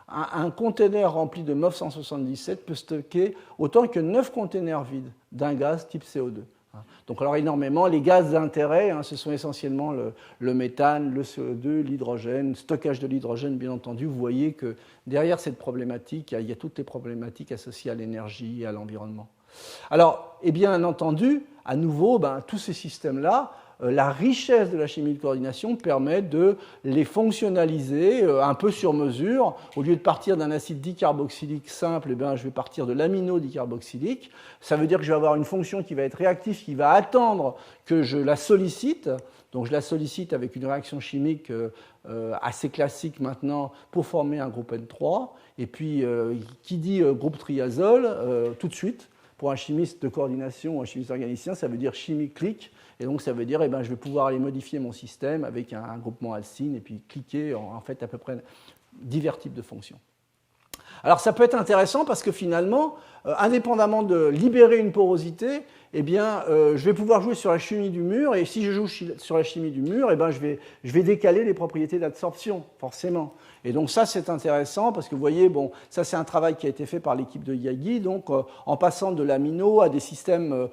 un conteneur rempli de MOF 177 peut stocker autant que 9 conteneurs vides d'un gaz type CO2. Donc alors énormément, les gaz d'intérêt, ce sont essentiellement le méthane, le CO2, l'hydrogène, stockage de l'hydrogène bien entendu. Vous voyez que derrière cette problématique, il y a toutes les problématiques associées à l'énergie et à l'environnement. Alors, et bien entendu, à nouveau, tous ces systèmes-là, la richesse de la chimie de coordination permet de les fonctionnaliser un peu sur mesure. Au lieu de partir d'un acide dicarboxylique simple, je vais partir de l'amino dicarboxylique. Ça veut dire que je vais avoir une fonction qui va être réactive, qui va attendre que je la sollicite. Donc je la sollicite avec une réaction chimique assez classique maintenant pour former un groupe N3. Et puis, qui dit groupe triazole, tout de suite, Pour un chimiste de coordination ou un chimiste organicien, ça veut dire chimie clique. Et donc, ça veut dire je vais pouvoir aller modifier mon système avec un groupement alcyne et puis cliquer en fait à peu près divers types de fonctions. Alors, ça peut être intéressant parce que finalement, indépendamment de libérer une porosité, je vais pouvoir jouer sur la chimie du mur. Et si je joue sur la chimie du mur, je vais décaler les propriétés d'absorption, forcément. Et donc ça, c'est intéressant parce que vous voyez, bon, ça c'est un travail qui a été fait par l'équipe de Yagi, donc en passant de l'amino à des systèmes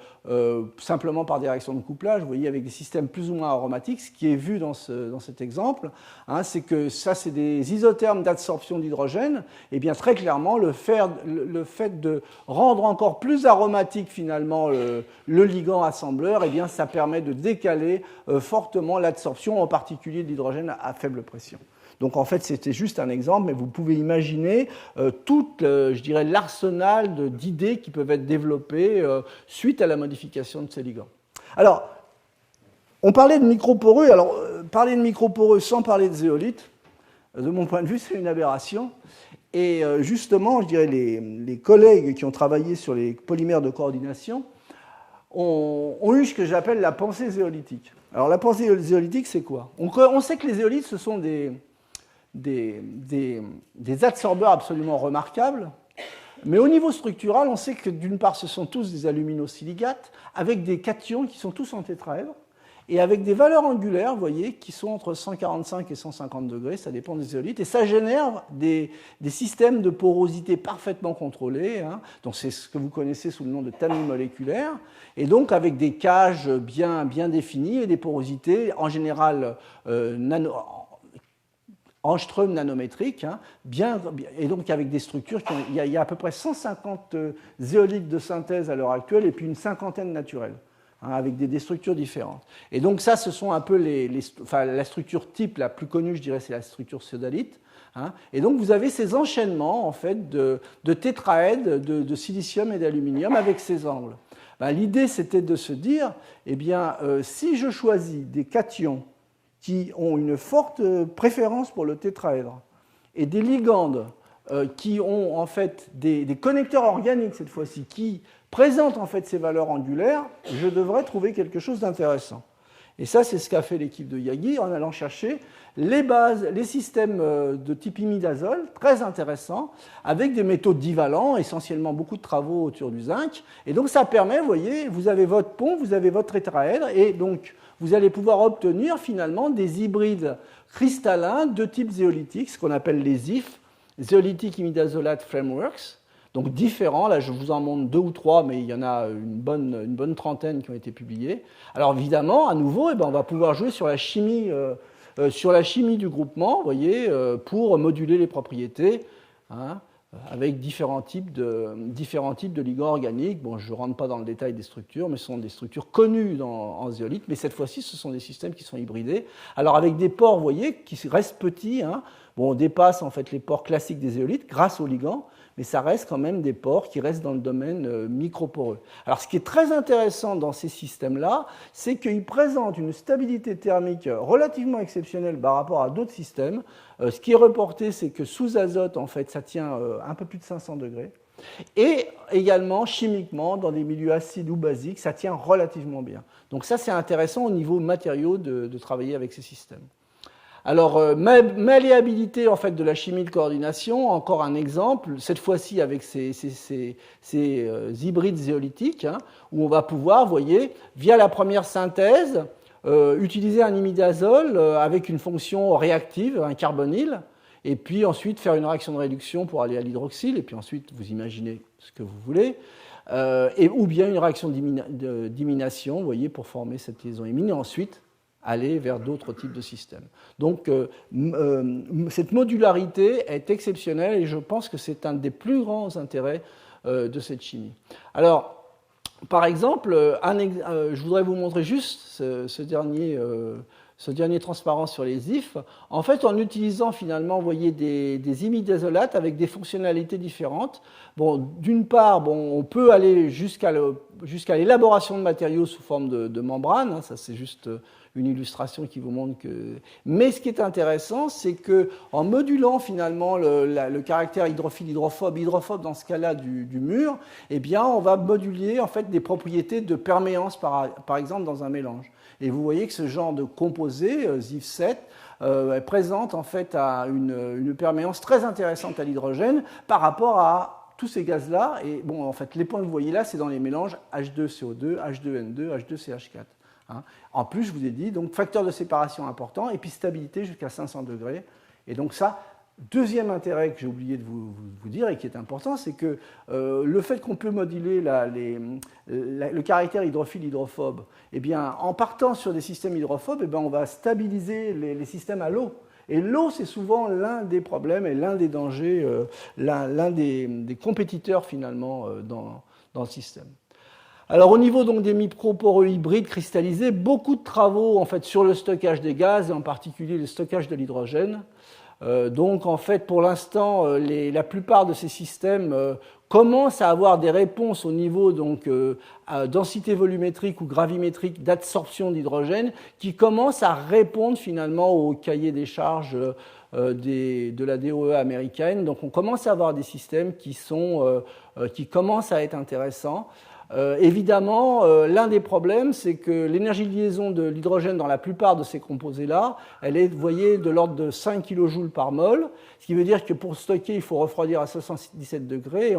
simplement par des réactions de couplage, vous voyez, avec des systèmes plus ou moins aromatiques, ce qui est vu dans cet exemple, hein, c'est que ça c'est des isothermes d'absorption d'hydrogène, et bien très clairement, le fait de rendre encore plus aromatique finalement le ligand assembleur, et bien ça permet de décaler fortement l'absorption, en particulier d'hydrogène à faible pression. Donc en fait, c'était juste un exemple, mais vous pouvez imaginer tout, je dirais, l'arsenal d'idées qui peuvent être développées suite à la modification de ces ligands. Alors, on parlait de microporeux. Alors, parler de microporeux sans parler de zéolite, de mon point de vue, c'est une aberration. Et justement, je dirais, les collègues qui ont travaillé sur les polymères de coordination ont eu ce que j'appelle la pensée zéolitique. Alors, la pensée zéolitique, c'est quoi ? On sait que les zéolites, ce sont des adsorbeurs absolument remarquables, mais au niveau structural, on sait que d'une part, ce sont tous des aluminosilicates avec des cations qui sont tous en tétraèdre et avec des valeurs angulaires, vous voyez, qui sont entre 145 et 150 degrés, ça dépend des zéolites, et ça génère des systèmes de porosité parfaitement contrôlés, hein. Donc c'est ce que vous connaissez sous le nom de tamis moléculaires, et donc avec des cages bien définies et des porosités en général angstrom nanométriques, hein, et donc avec des structures, il y a à peu près 150 zéolites de synthèse à l'heure actuelle, et puis une cinquantaine naturelles, hein, avec des structures différentes. Et donc ça, ce sont un peu la structure type la plus connue, je dirais, c'est la structure sodalite. Hein, et donc vous avez ces enchaînements en fait, de tétraèdes, de silicium et d'aluminium avec ces angles. L'idée, c'était de se dire, si je choisis des cations qui ont une forte préférence pour le tétraèdre, et des ligandes qui ont en fait des connecteurs organiques cette fois-ci, qui présentent en fait ces valeurs angulaires, je devrais trouver quelque chose d'intéressant. Et ça, c'est ce qu'a fait l'équipe de Yagi en allant chercher les systèmes de type imidazole, très intéressants, avec des métaux divalents, essentiellement beaucoup de travaux autour du zinc. Et donc ça permet, vous voyez, vous avez votre pont, vous avez votre tétraèdre, et donc vous allez pouvoir obtenir finalement des hybrides cristallins de type zéolitique, ce qu'on appelle les ZIF, Zeolitic Imidazolate Frameworks, donc différents. Là, je vous en montre 2 ou 3, mais il y en a une bonne trentaine qui ont été publiés. Alors évidemment, à nouveau, on va pouvoir jouer sur la chimie du groupement, vous voyez, pour moduler les propriétés, hein, avec différents types de ligands organiques. Bon, je ne rentre pas dans le détail des structures, mais ce sont des structures connues en zéolite, mais cette fois-ci, ce sont des systèmes qui sont hybridés. Alors avec des pores, vous voyez, qui restent petits, hein. Bon, on dépasse en fait les pores classiques des zéolites grâce aux ligands, mais ça reste quand même des pores qui restent dans le domaine microporeux. Alors ce qui est très intéressant dans ces systèmes-là, c'est qu'ils présentent une stabilité thermique relativement exceptionnelle par rapport à d'autres systèmes. Ce qui est reporté, c'est que sous azote, en fait, ça tient un peu plus de 500 degrés. Et également, chimiquement, dans des milieux acides ou basiques, ça tient relativement bien. Donc ça, c'est intéressant au niveau matériaux de travailler avec ces systèmes. Alors, malléabilité en fait, de la chimie de coordination, encore un exemple, cette fois-ci avec ces hybrides zéolitiques, hein, où on va pouvoir, vous voyez, via la première synthèse, utiliser un imidazole avec une fonction réactive, un carbonyle, et puis ensuite faire une réaction de réduction pour aller à l'hydroxyle, et puis ensuite vous imaginez ce que vous voulez, ou bien une réaction d'immination, vous voyez, pour former cette liaison imine, et ensuite aller vers d'autres types de systèmes. Donc, cette modularité est exceptionnelle et je pense que c'est un des plus grands intérêts de cette chimie. Alors, par exemple, je voudrais vous montrer juste ce dernier dernier transparent sur les IF, en fait, en utilisant finalement, vous voyez, des imidazolates avec des fonctionnalités différentes. Bon, d'une part, bon, on peut aller jusqu'à l'élaboration de matériaux sous forme de membrane, hein, ça c'est juste une illustration qui vous montre que... Mais ce qui est intéressant, c'est qu'en modulant finalement le caractère hydrophobe dans ce cas-là du mur, eh bien, on va moduler en fait des propriétés de perméance, par exemple, dans un mélange. Et vous voyez que ce genre de composé, ZIF7, présente en fait une perméance très intéressante à l'hydrogène par rapport à tous ces gaz-là. Et bon, en fait, les points que vous voyez là, c'est dans les mélanges H2CO2, H2N2, H2CH4. Hein. En plus, je vous ai dit, donc facteur de séparation important, et puis stabilité jusqu'à 500 degrés. Et donc ça, deuxième intérêt que j'ai oublié de vous dire et qui est important, c'est que le fait qu'on peut moduler le caractère hydrophile-hydrophobe, eh bien, en partant sur des systèmes hydrophobes, eh bien, on va stabiliser les systèmes à l'eau. Et l'eau, c'est souvent l'un des problèmes et l'un des dangers, l'un des compétiteurs finalement dans le système. Alors au niveau donc des microporeux hybrides cristallisés, beaucoup de travaux en fait sur le stockage des gaz et en particulier le stockage de l'hydrogène. Donc en fait pour l'instant la plupart de ces systèmes commencent à avoir des réponses au niveau donc à densité volumétrique ou gravimétrique d'absorption d'hydrogène qui commencent à répondre finalement au cahier des charges de la DOE américaine. Donc on commence à avoir des systèmes qui commencent à être intéressants. Évidemment, l'un des problèmes, c'est que l'énergie de liaison de l'hydrogène dans la plupart de ces composés-là, elle est, vous voyez, de l'ordre de 5 kJ par mol, ce qui veut dire que pour stocker, il faut refroidir à 77 degrés, et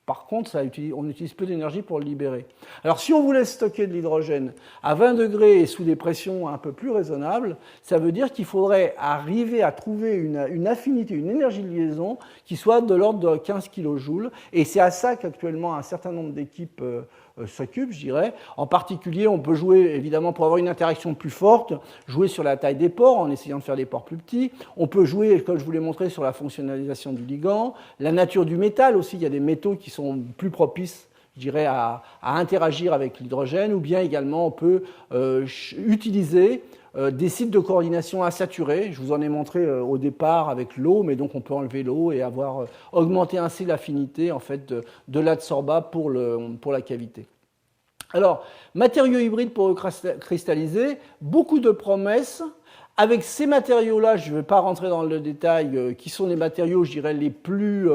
par contre, on utilise peu d'énergie pour le libérer. Alors, si on voulait stocker de l'hydrogène à 20 degrés et sous des pressions un peu plus raisonnables, ça veut dire qu'il faudrait arriver à trouver une affinité, une énergie de liaison qui soit de l'ordre de 15 kJ. Et c'est à ça qu'actuellement un certain nombre d'équipes s'occupent, je dirais. En particulier, on peut jouer, évidemment, pour avoir une interaction plus forte, jouer sur la taille des pores en essayant de faire des pores plus petits. On peut jouer, comme je vous l'ai montré, sur la fonctionnalisation du ligand, la nature du métal aussi. Il y a des métaux qui sont plus propices, je dirais, à interagir avec l'hydrogène, ou bien également on peut utiliser des sites de coordination insaturés. Je vous en ai montré au départ avec l'eau, mais donc on peut enlever l'eau et avoir augmenté ainsi l'affinité en fait de l'adsorbat pour la cavité. Alors, matériaux hybrides pour cristalliser, beaucoup de promesses. Avec ces matériaux-là, je ne vais pas rentrer dans le détail, qui sont les matériaux, je dirais, les plus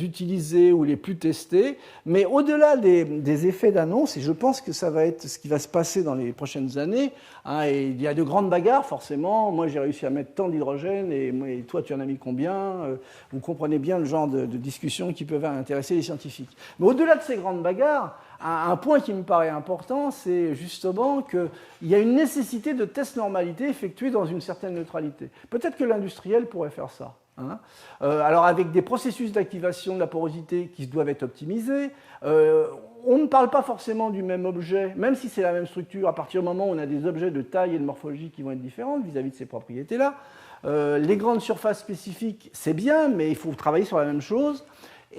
utilisés ou les plus testés. Mais au-delà des effets d'annonce, et je pense que ça va être ce qui va se passer dans les prochaines années, hein, et il y a de grandes bagarres, forcément. Moi, j'ai réussi à mettre tant d'hydrogène, et toi, tu en as mis combien? Vous comprenez bien le genre de discussions qui peuvent intéresser les scientifiques. Mais au-delà de ces grandes bagarres, un point qui me paraît important, c'est justement qu'il y a une nécessité de test normalité effectué dans une certaine neutralité. Peut-être que l'industriel pourrait faire ça. Hein. Alors avec des processus d'activation de la porosité qui doivent être optimisés, on ne parle pas forcément du même objet, même si c'est la même structure, à partir du moment où on a des objets de taille et de morphologie qui vont être différentes vis-à-vis de ces propriétés-là. Les grandes surfaces spécifiques, c'est bien, mais il faut travailler sur la même chose.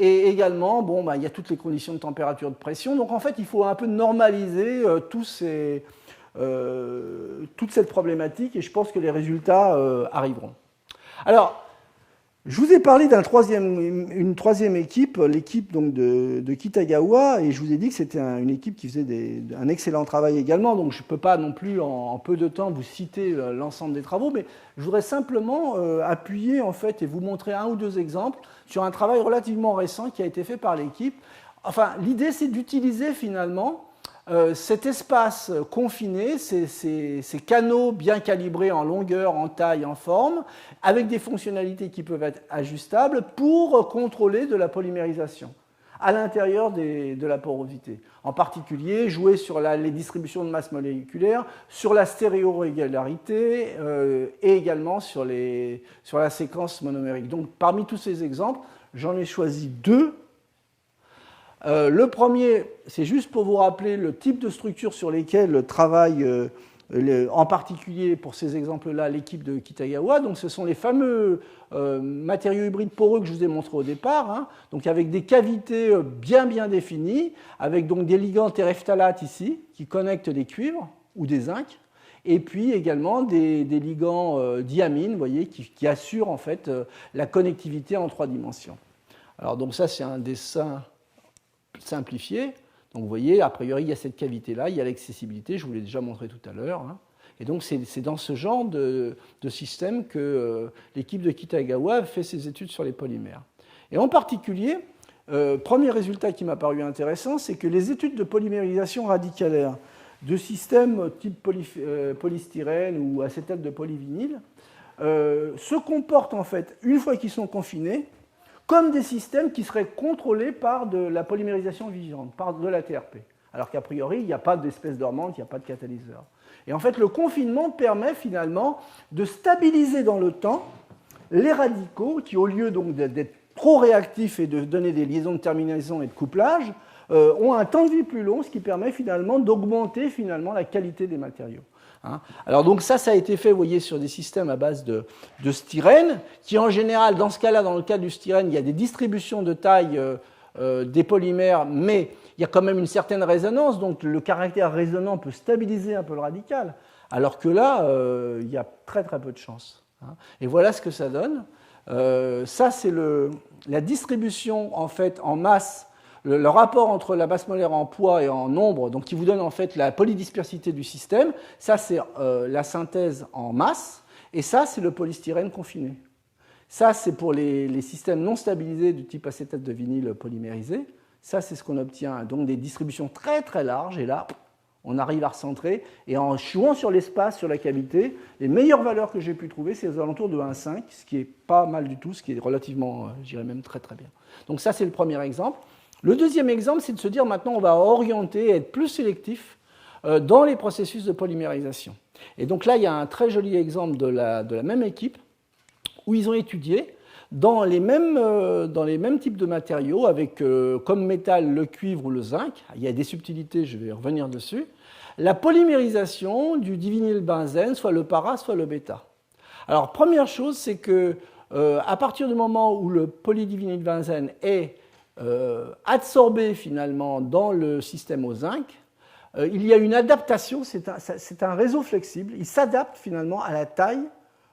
Et également, il y a toutes les conditions de température, de pression. Donc en fait, il faut un peu normaliser toute cette problématique et je pense que les résultats arriveront. Alors, je vous ai parlé d'une troisième équipe, l'équipe donc de Kitagawa, et je vous ai dit que c'était une équipe qui faisait un excellent travail également, donc je ne peux pas non plus en peu de temps vous citer l'ensemble des travaux, mais je voudrais simplement appuyer en fait et vous montrer un ou deux exemples sur un travail relativement récent qui a été fait par l'équipe. Enfin, l'idée c'est d'utiliser finalement cet espace confiné, ces canaux bien calibrés en longueur, en taille, en forme, avec des fonctionnalités qui peuvent être ajustables pour contrôler de la polymérisation à l'intérieur de la porosité. En particulier, jouer sur les distributions de masse moléculaire, sur la stéréorégularité et également sur la séquence monomérique. Donc, parmi tous ces exemples, j'en ai choisi deux. Le premier, c'est juste pour vous rappeler le type de structure sur lesquelles travaille, en particulier pour ces exemples-là, l'équipe de Kitagawa. Donc ce sont les fameux matériaux hybrides poreux que je vous ai montrés au départ, hein, donc avec des cavités bien définies, avec donc des ligands téréphthalates ici, qui connectent des cuivres ou des zincs, et puis également des ligands diamines, vous voyez, qui assurent en fait la connectivité en 3 dimensions. Alors donc ça c'est un dessin simplifié. Donc vous voyez, a priori il y a cette cavité-là, il y a l'accessibilité, je vous l'ai déjà montré tout à l'heure. Hein. Et donc c'est dans ce genre de système que l'équipe de Kitagawa fait ses études sur les polymères. Et en particulier, premier résultat qui m'a paru intéressant, c'est que les études de polymérisation radicalaire de systèmes type polystyrène ou acétate de polyvinyle se comportent en fait, une fois qu'ils sont confinés, comme des systèmes qui seraient contrôlés par de la polymérisation vivante, par de la TRP. Alors qu'a priori, il n'y a pas d'espèce dormante, il n'y a pas de catalyseur. Et en fait, le confinement permet finalement de stabiliser dans le temps les radicaux qui, au lieu donc d'être trop réactifs et de donner des liaisons de terminaison et de couplage, ont un temps de vie plus long, ce qui permet finalement d'augmenter finalement la qualité des matériaux. Hein. Alors donc ça a été fait, vous voyez, sur des systèmes à base de styrène, qui en général, dans ce cas-là, dans le cas du styrène, il y a des distributions de taille des polymères, mais il y a quand même une certaine résonance, donc le caractère résonant peut stabiliser un peu le radical, alors que là, il y a très très peu de chance. Hein. Et voilà ce que ça donne. Ça, c'est la distribution en fait en masse, le rapport entre la masse molaire en poids et en nombre, donc qui vous donne en fait la polydispersité du système. Ça, c'est la synthèse en masse, et ça, c'est le polystyrène confiné. Ça, c'est pour les systèmes non stabilisés du type acétate de vinyle polymérisé. Ça, c'est ce qu'on obtient, donc des distributions très très larges, et là, on arrive à recentrer, et en jouant sur l'espace, sur la cavité, les meilleures valeurs que j'ai pu trouver, c'est aux alentours de 1,5, ce qui est pas mal du tout, ce qui est relativement, je dirais même très très bien. Donc ça, c'est le premier exemple. Le deuxième exemple, c'est de se dire maintenant, on va orienter, être plus sélectif dans les processus de polymérisation. Et donc là, il y a un très joli exemple de la même équipe, où ils ont étudié dans les mêmes types de matériaux, avec comme métal le cuivre ou le zinc, il y a des subtilités, je vais revenir dessus, la polymérisation du divinylbenzène, soit le para, soit le bêta. Alors, première chose, c'est que à partir du moment où le polydivinylbenzène est adsorbé finalement dans le système au zinc, il y a une adaptation, c'est un réseau flexible, il s'adapte finalement à la taille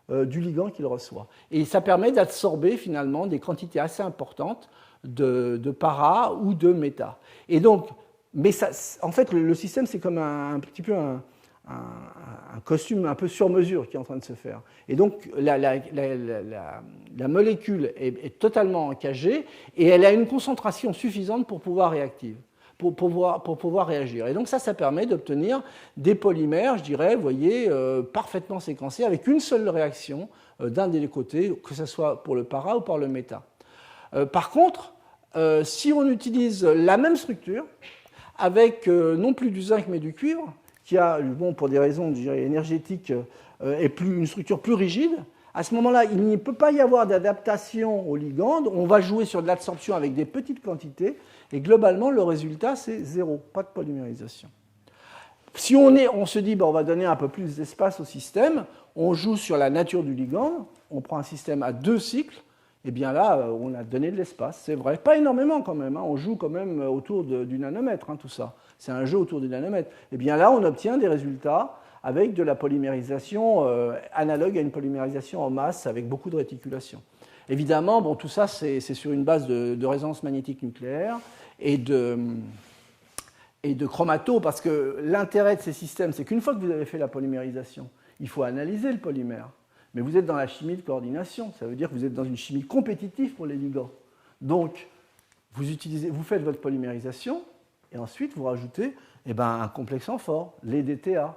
du ligand qu'il reçoit. Et ça permet d'absorber finalement des quantités assez importantes de para ou de méta. Et donc, mais ça, en fait, le système, c'est comme un petit peu un costume un peu sur mesure qui est en train de se faire. Et donc, la molécule est totalement encagée et elle a une concentration suffisante pour pouvoir réagir. Pour pouvoir réagir. Et donc ça permet d'obtenir des polymères, je dirais, vous voyez, parfaitement séquencés avec une seule réaction d'un des côtés, que ce soit pour le para ou pour le méta. Par contre, si on utilise la même structure, avec non plus du zinc mais du cuivre, qui a, bon, pour des raisons, je dirais, énergétiques, est une structure plus rigide, à ce moment-là, il ne peut pas y avoir d'adaptation au ligand. On va jouer sur de l'absorption avec des petites quantités. Et globalement, le résultat, c'est zéro, pas de polymérisation. Si on se dit, on va donner un peu plus d'espace au système, on joue sur la nature du ligand, on prend un système à 2 cycles, et bien là, on a donné de l'espace, c'est vrai. Pas énormément quand même, hein. On joue quand même autour du nanomètre, hein, tout ça. C'est un jeu autour du nanomètre. Et bien là, on obtient des résultats avec de la polymérisation analogue à une polymérisation en masse avec beaucoup de réticulation. Évidemment, bon, tout ça, c'est sur une base de résonance magnétique nucléaire et de chromato, parce que l'intérêt de ces systèmes, c'est qu'une fois que vous avez fait la polymérisation, il faut analyser le polymère. Mais vous êtes dans la chimie de coordination, ça veut dire que vous êtes dans une chimie compétitive pour les ligands. Donc, vous faites votre polymérisation, et ensuite vous rajoutez un complexe amphore, les DTA.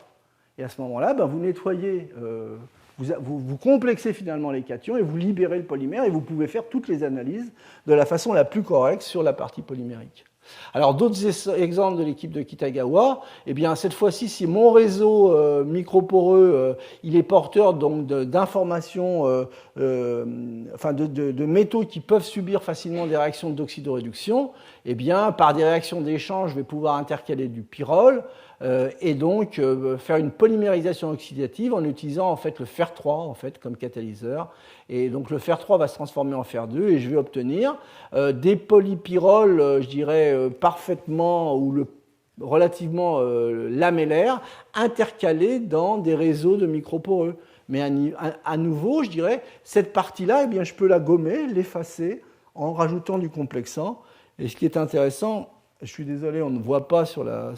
Et à ce moment-là, vous nettoyez, vous complexez finalement les cations et vous libérez le polymère et vous pouvez faire toutes les analyses de la façon la plus correcte sur la partie polymérique. Alors d'autres exemples de l'équipe de Kitagawa, eh bien cette fois-ci, si mon réseau microporeux, il est porteur donc d'informations, de métaux qui peuvent subir facilement des réactions d'oxydoréduction, eh bien par des réactions d'échange, je vais pouvoir intercaler du pyrrole et donc faire une polymérisation oxydative en utilisant en fait le fer3 en fait comme catalyseur. Et donc le fer3 va se transformer en fer2 et je vais obtenir des polypyroles, je dirais parfaitement, où relativement lamellaires, intercalés dans des réseaux de microporeux. Mais à nouveau, je dirais, cette partie-là, eh bien, je peux la gommer, l'effacer en rajoutant du complexant. Et ce qui est intéressant, je suis désolé, on ne voit pas sur la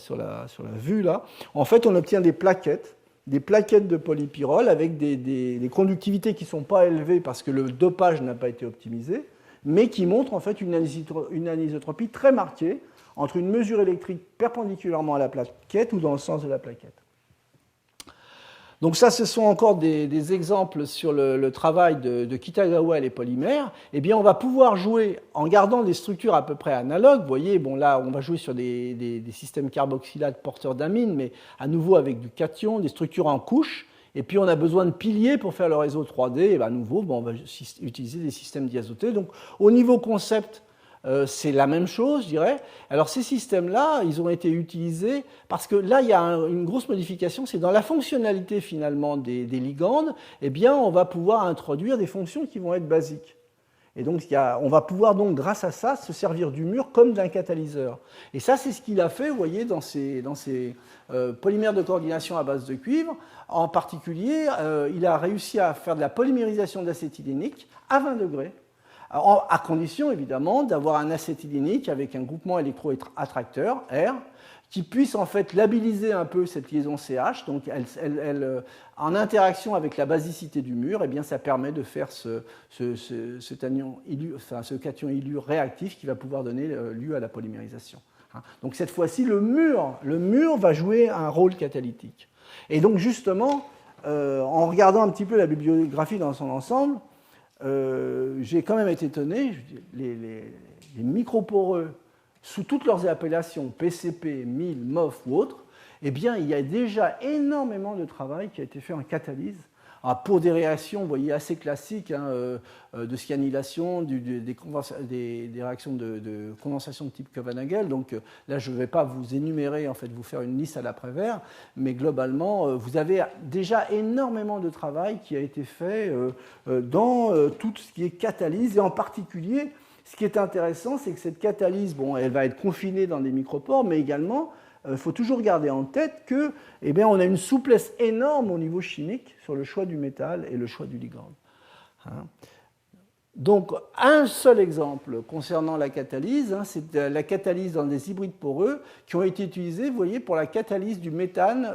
vue là, en fait, on obtient des plaquettes de polypyrrole avec des conductivités qui ne sont pas élevées parce que le dopage n'a pas été optimisé, mais qui montrent en fait une anisotropie très marquée entre une mesure électrique perpendiculairement à la plaquette ou dans le sens de la plaquette. Donc ça, ce sont encore des exemples sur le travail de Kitagawa et les polymères. Eh bien, on va pouvoir jouer en gardant des structures à peu près analogues. Vous voyez, bon là, on va jouer sur des systèmes carboxylates porteurs d'amines, mais à nouveau avec du cation, des structures en couches. Et puis, on a besoin de piliers pour faire le réseau 3D. Et bien, à nouveau, bon, on va utiliser des systèmes diazotés. Donc, au niveau concept, c'est la même chose, je dirais. Alors ces systèmes-là, ils ont été utilisés parce que là, il y a une grosse modification, c'est dans la fonctionnalité finalement des ligandes, eh bien, on va pouvoir introduire des fonctions qui vont être basiques. Et donc, on va pouvoir donc, grâce à ça, se servir du mur comme d'un catalyseur. Et ça, c'est ce qu'il a fait, vous voyez, dans ces polymères de coordination à base de cuivre. En particulier, il a réussi à faire de la polymérisation d'acétylénique à 20 degrés. À condition, évidemment, d'avoir un acétylénique avec un groupement électroattracteur, R, qui puisse en fait labiliser un peu cette liaison CH. Donc, en interaction avec la basicité du mur, eh bien, ça permet de faire ce cation ilure réactif qui va pouvoir donner lieu à la polymérisation. Donc, cette fois-ci, le mur va jouer un rôle catalytique. Et donc, justement, en regardant un petit peu la bibliographie dans son ensemble, j'ai quand même été étonné, les microporeux, sous toutes leurs appellations, PCP, MIL, MOF ou autres, eh bien, il y a déjà énormément de travail qui a été fait en catalyse. Alors, pour des réactions, vous voyez, assez classiques, de cyanylation, des réactions de condensation de type Köppen-Nagel. Donc là, je ne vais pas vous énumérer, en fait, vous faire une liste à l'après-vert, mais globalement, vous avez déjà énormément de travail qui a été fait dans tout ce qui est catalyse, et en particulier, ce qui est intéressant, c'est que cette catalyse, bon, elle va être confinée dans des micropores, mais également, il faut toujours garder en tête que, eh bien, on a une souplesse énorme au niveau chimique sur le choix du métal et le choix du ligand. Donc, un seul exemple concernant la catalyse, c'est la catalyse dans des hybrides poreux qui ont été utilisés, vous voyez, pour la catalyse du méthane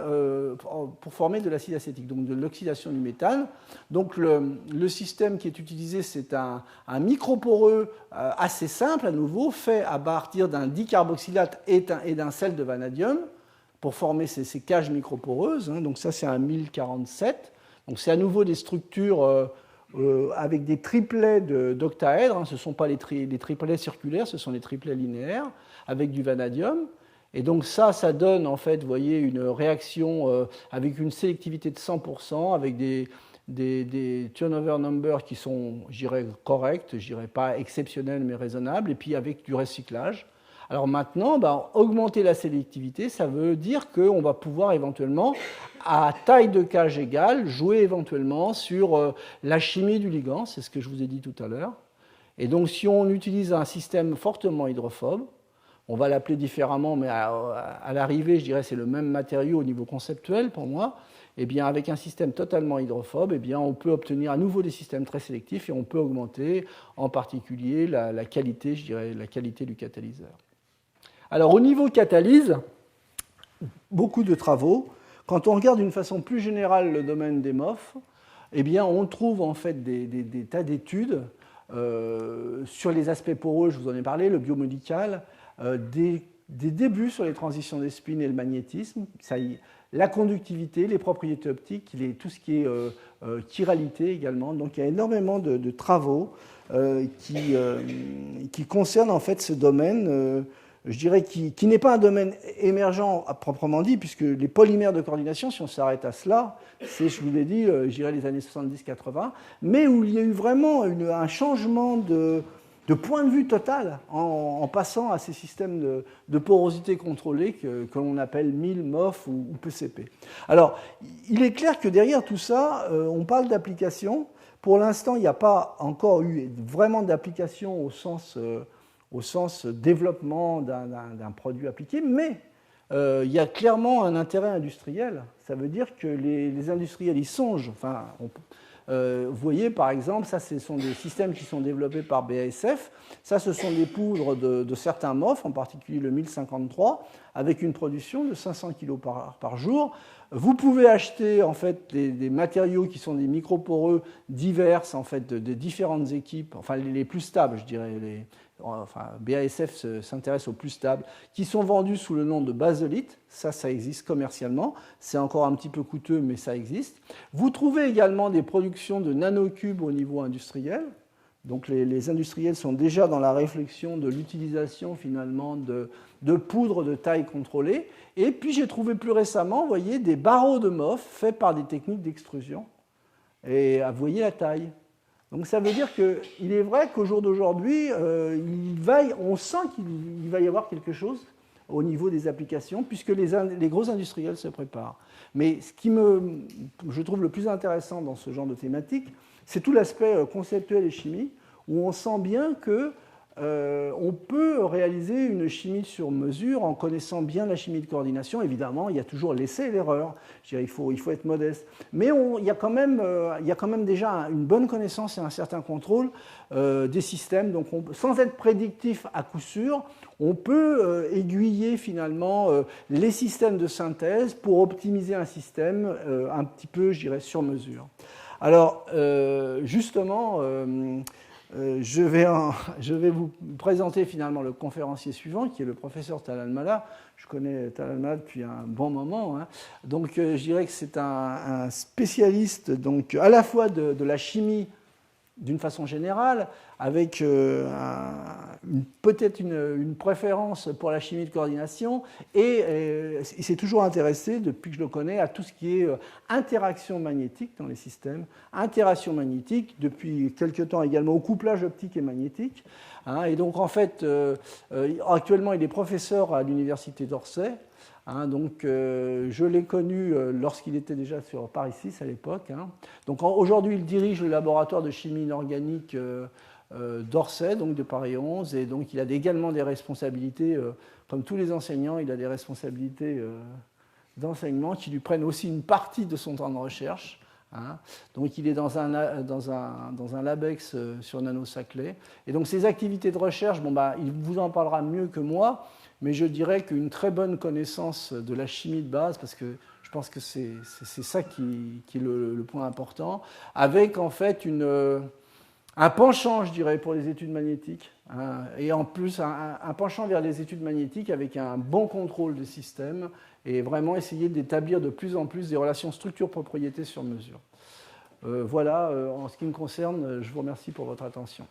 pour former de l'acide acétique, donc de l'oxydation du méthane. Donc, le système qui est utilisé, c'est un microporeux assez simple, à nouveau, fait à partir d'un dicarboxylate et d'un sel de vanadium pour former ces cages microporeuses. Donc, ça, c'est un 1047. Donc, c'est à nouveau des structures avec des triplets d'octaèdres, ce ne sont pas les triplets circulaires, ce sont les triplets linéaires, avec du vanadium. Et donc ça donne en fait, vous voyez, une réaction avec une sélectivité de 100%, avec des turnover numbers qui sont, je dirais, corrects, je dirais pas exceptionnels mais raisonnables, et puis avec du recyclage. Alors maintenant, augmenter la sélectivité, ça veut dire qu'on va pouvoir éventuellement, à taille de cage égale, jouer éventuellement sur la chimie du ligand, c'est ce que je vous ai dit tout à l'heure. Et donc si on utilise un système fortement hydrophobe, on va l'appeler différemment, mais à l'arrivée, je dirais c'est le même matériau au niveau conceptuel pour moi, eh bien, avec un système totalement hydrophobe, eh bien, on peut obtenir à nouveau des systèmes très sélectifs et on peut augmenter en particulier la qualité, je dirais, la qualité du catalyseur. Alors, au niveau catalyse, beaucoup de travaux. Quand on regarde d'une façon plus générale le domaine des MOF, eh bien, on trouve en fait des tas d'études sur les aspects poreux, je vous en ai parlé, le biomédical, des débuts sur les transitions des spins et le magnétisme, la conductivité, les propriétés optiques, tout ce qui est chiralité également. Donc, il y a énormément de travaux qui concernent en fait ce domaine. Je dirais qui n'est pas un domaine émergent à proprement dit, puisque les polymères de coordination, si on s'arrête à cela, c'est, je vous l'ai dit, je dirais les années 70-80, mais où il y a eu vraiment un changement de point de vue total en passant à ces systèmes de porosité contrôlée que l'on appelle MIL, MOF ou PCP. Alors, il est clair que derrière tout ça, on parle d'application. Pour l'instant, il n'y a pas encore eu vraiment d'application au sens développement d'un produit appliqué, mais il y a clairement un intérêt industriel. Ça veut dire que les industriels y songent. Enfin, vous voyez, par exemple, ça, ce sont des systèmes qui sont développés par BASF. Ça, ce sont des poudres de certains MOF, en particulier le 1053, avec une production de 500 kg par jour. Vous pouvez acheter en fait des matériaux qui sont des microporeux divers, en fait, de différentes équipes, enfin les plus stables, je dirais. BASF s'intéresse aux plus stables, qui sont vendus sous le nom de basolite. Ça existe commercialement. C'est encore un petit peu coûteux, mais ça existe. Vous trouvez également des productions de nanocubes au niveau industriel. Donc les industriels sont déjà dans la réflexion de l'utilisation finalement de poudre de taille contrôlée. Et puis j'ai trouvé plus récemment, vous voyez, des barreaux de MOF faits par des techniques d'extrusion. Et vous voyez la taille. Donc ça veut dire qu'il est vrai qu'au jour d'aujourd'hui, on sent qu'il va y avoir quelque chose au niveau des applications, puisque les gros industriels se préparent. Mais ce qui je trouve le plus intéressant dans ce genre de thématique, c'est tout l'aspect conceptuel et chimie, où on sent bien que on peut réaliser une chimie sur mesure en connaissant bien la chimie de coordination. Évidemment, il y a toujours l'essai et l'erreur. Il faut être modeste. Mais il y a quand même déjà une bonne connaissance et un certain contrôle des systèmes. Donc, sans être prédictif à coup sûr, on peut aiguiller finalement les systèmes de synthèse pour optimiser un système un petit peu, je dirais, sur mesure. Alors, justement... je vais vous présenter finalement le conférencier suivant, qui est le professeur Talal Malla. Je connais Talal Malla depuis un bon moment. Hein. Donc, je dirais que c'est un spécialiste donc, à la fois de la chimie d'une façon générale, avec peut-être une préférence pour la chimie de coordination, et il s'est toujours intéressé, depuis que je le connais, à tout ce qui est interaction magnétique dans les systèmes, interaction magnétique, depuis quelque temps également au couplage optique et magnétique. Hein, et donc, en fait, actuellement, il est professeur à l'université d'Orsay. Hein, donc, je l'ai connu lorsqu'il était déjà sur Paris 6 à l'époque. Hein. Donc, aujourd'hui, il dirige le laboratoire de chimie inorganique d'Orsay, donc de Paris 11, et donc il a également des responsabilités, comme tous les enseignants, il a des responsabilités d'enseignement qui lui prennent aussi une partie de son temps de recherche. Hein. Donc, il est dans un LabEx sur Nano-Saclay. Et donc, ses activités de recherche, il vous en parlera mieux que moi. Mais je dirais qu'une très bonne connaissance de la chimie de base, parce que je pense que c'est ça qui est le point important, avec en fait un penchant, je dirais, pour les études magnétiques, hein, et en plus un penchant vers les études magnétiques avec un bon contrôle des systèmes, et vraiment essayer d'établir de plus en plus des relations structure-propriété sur mesure. Voilà, en ce qui me concerne, je vous remercie pour votre attention.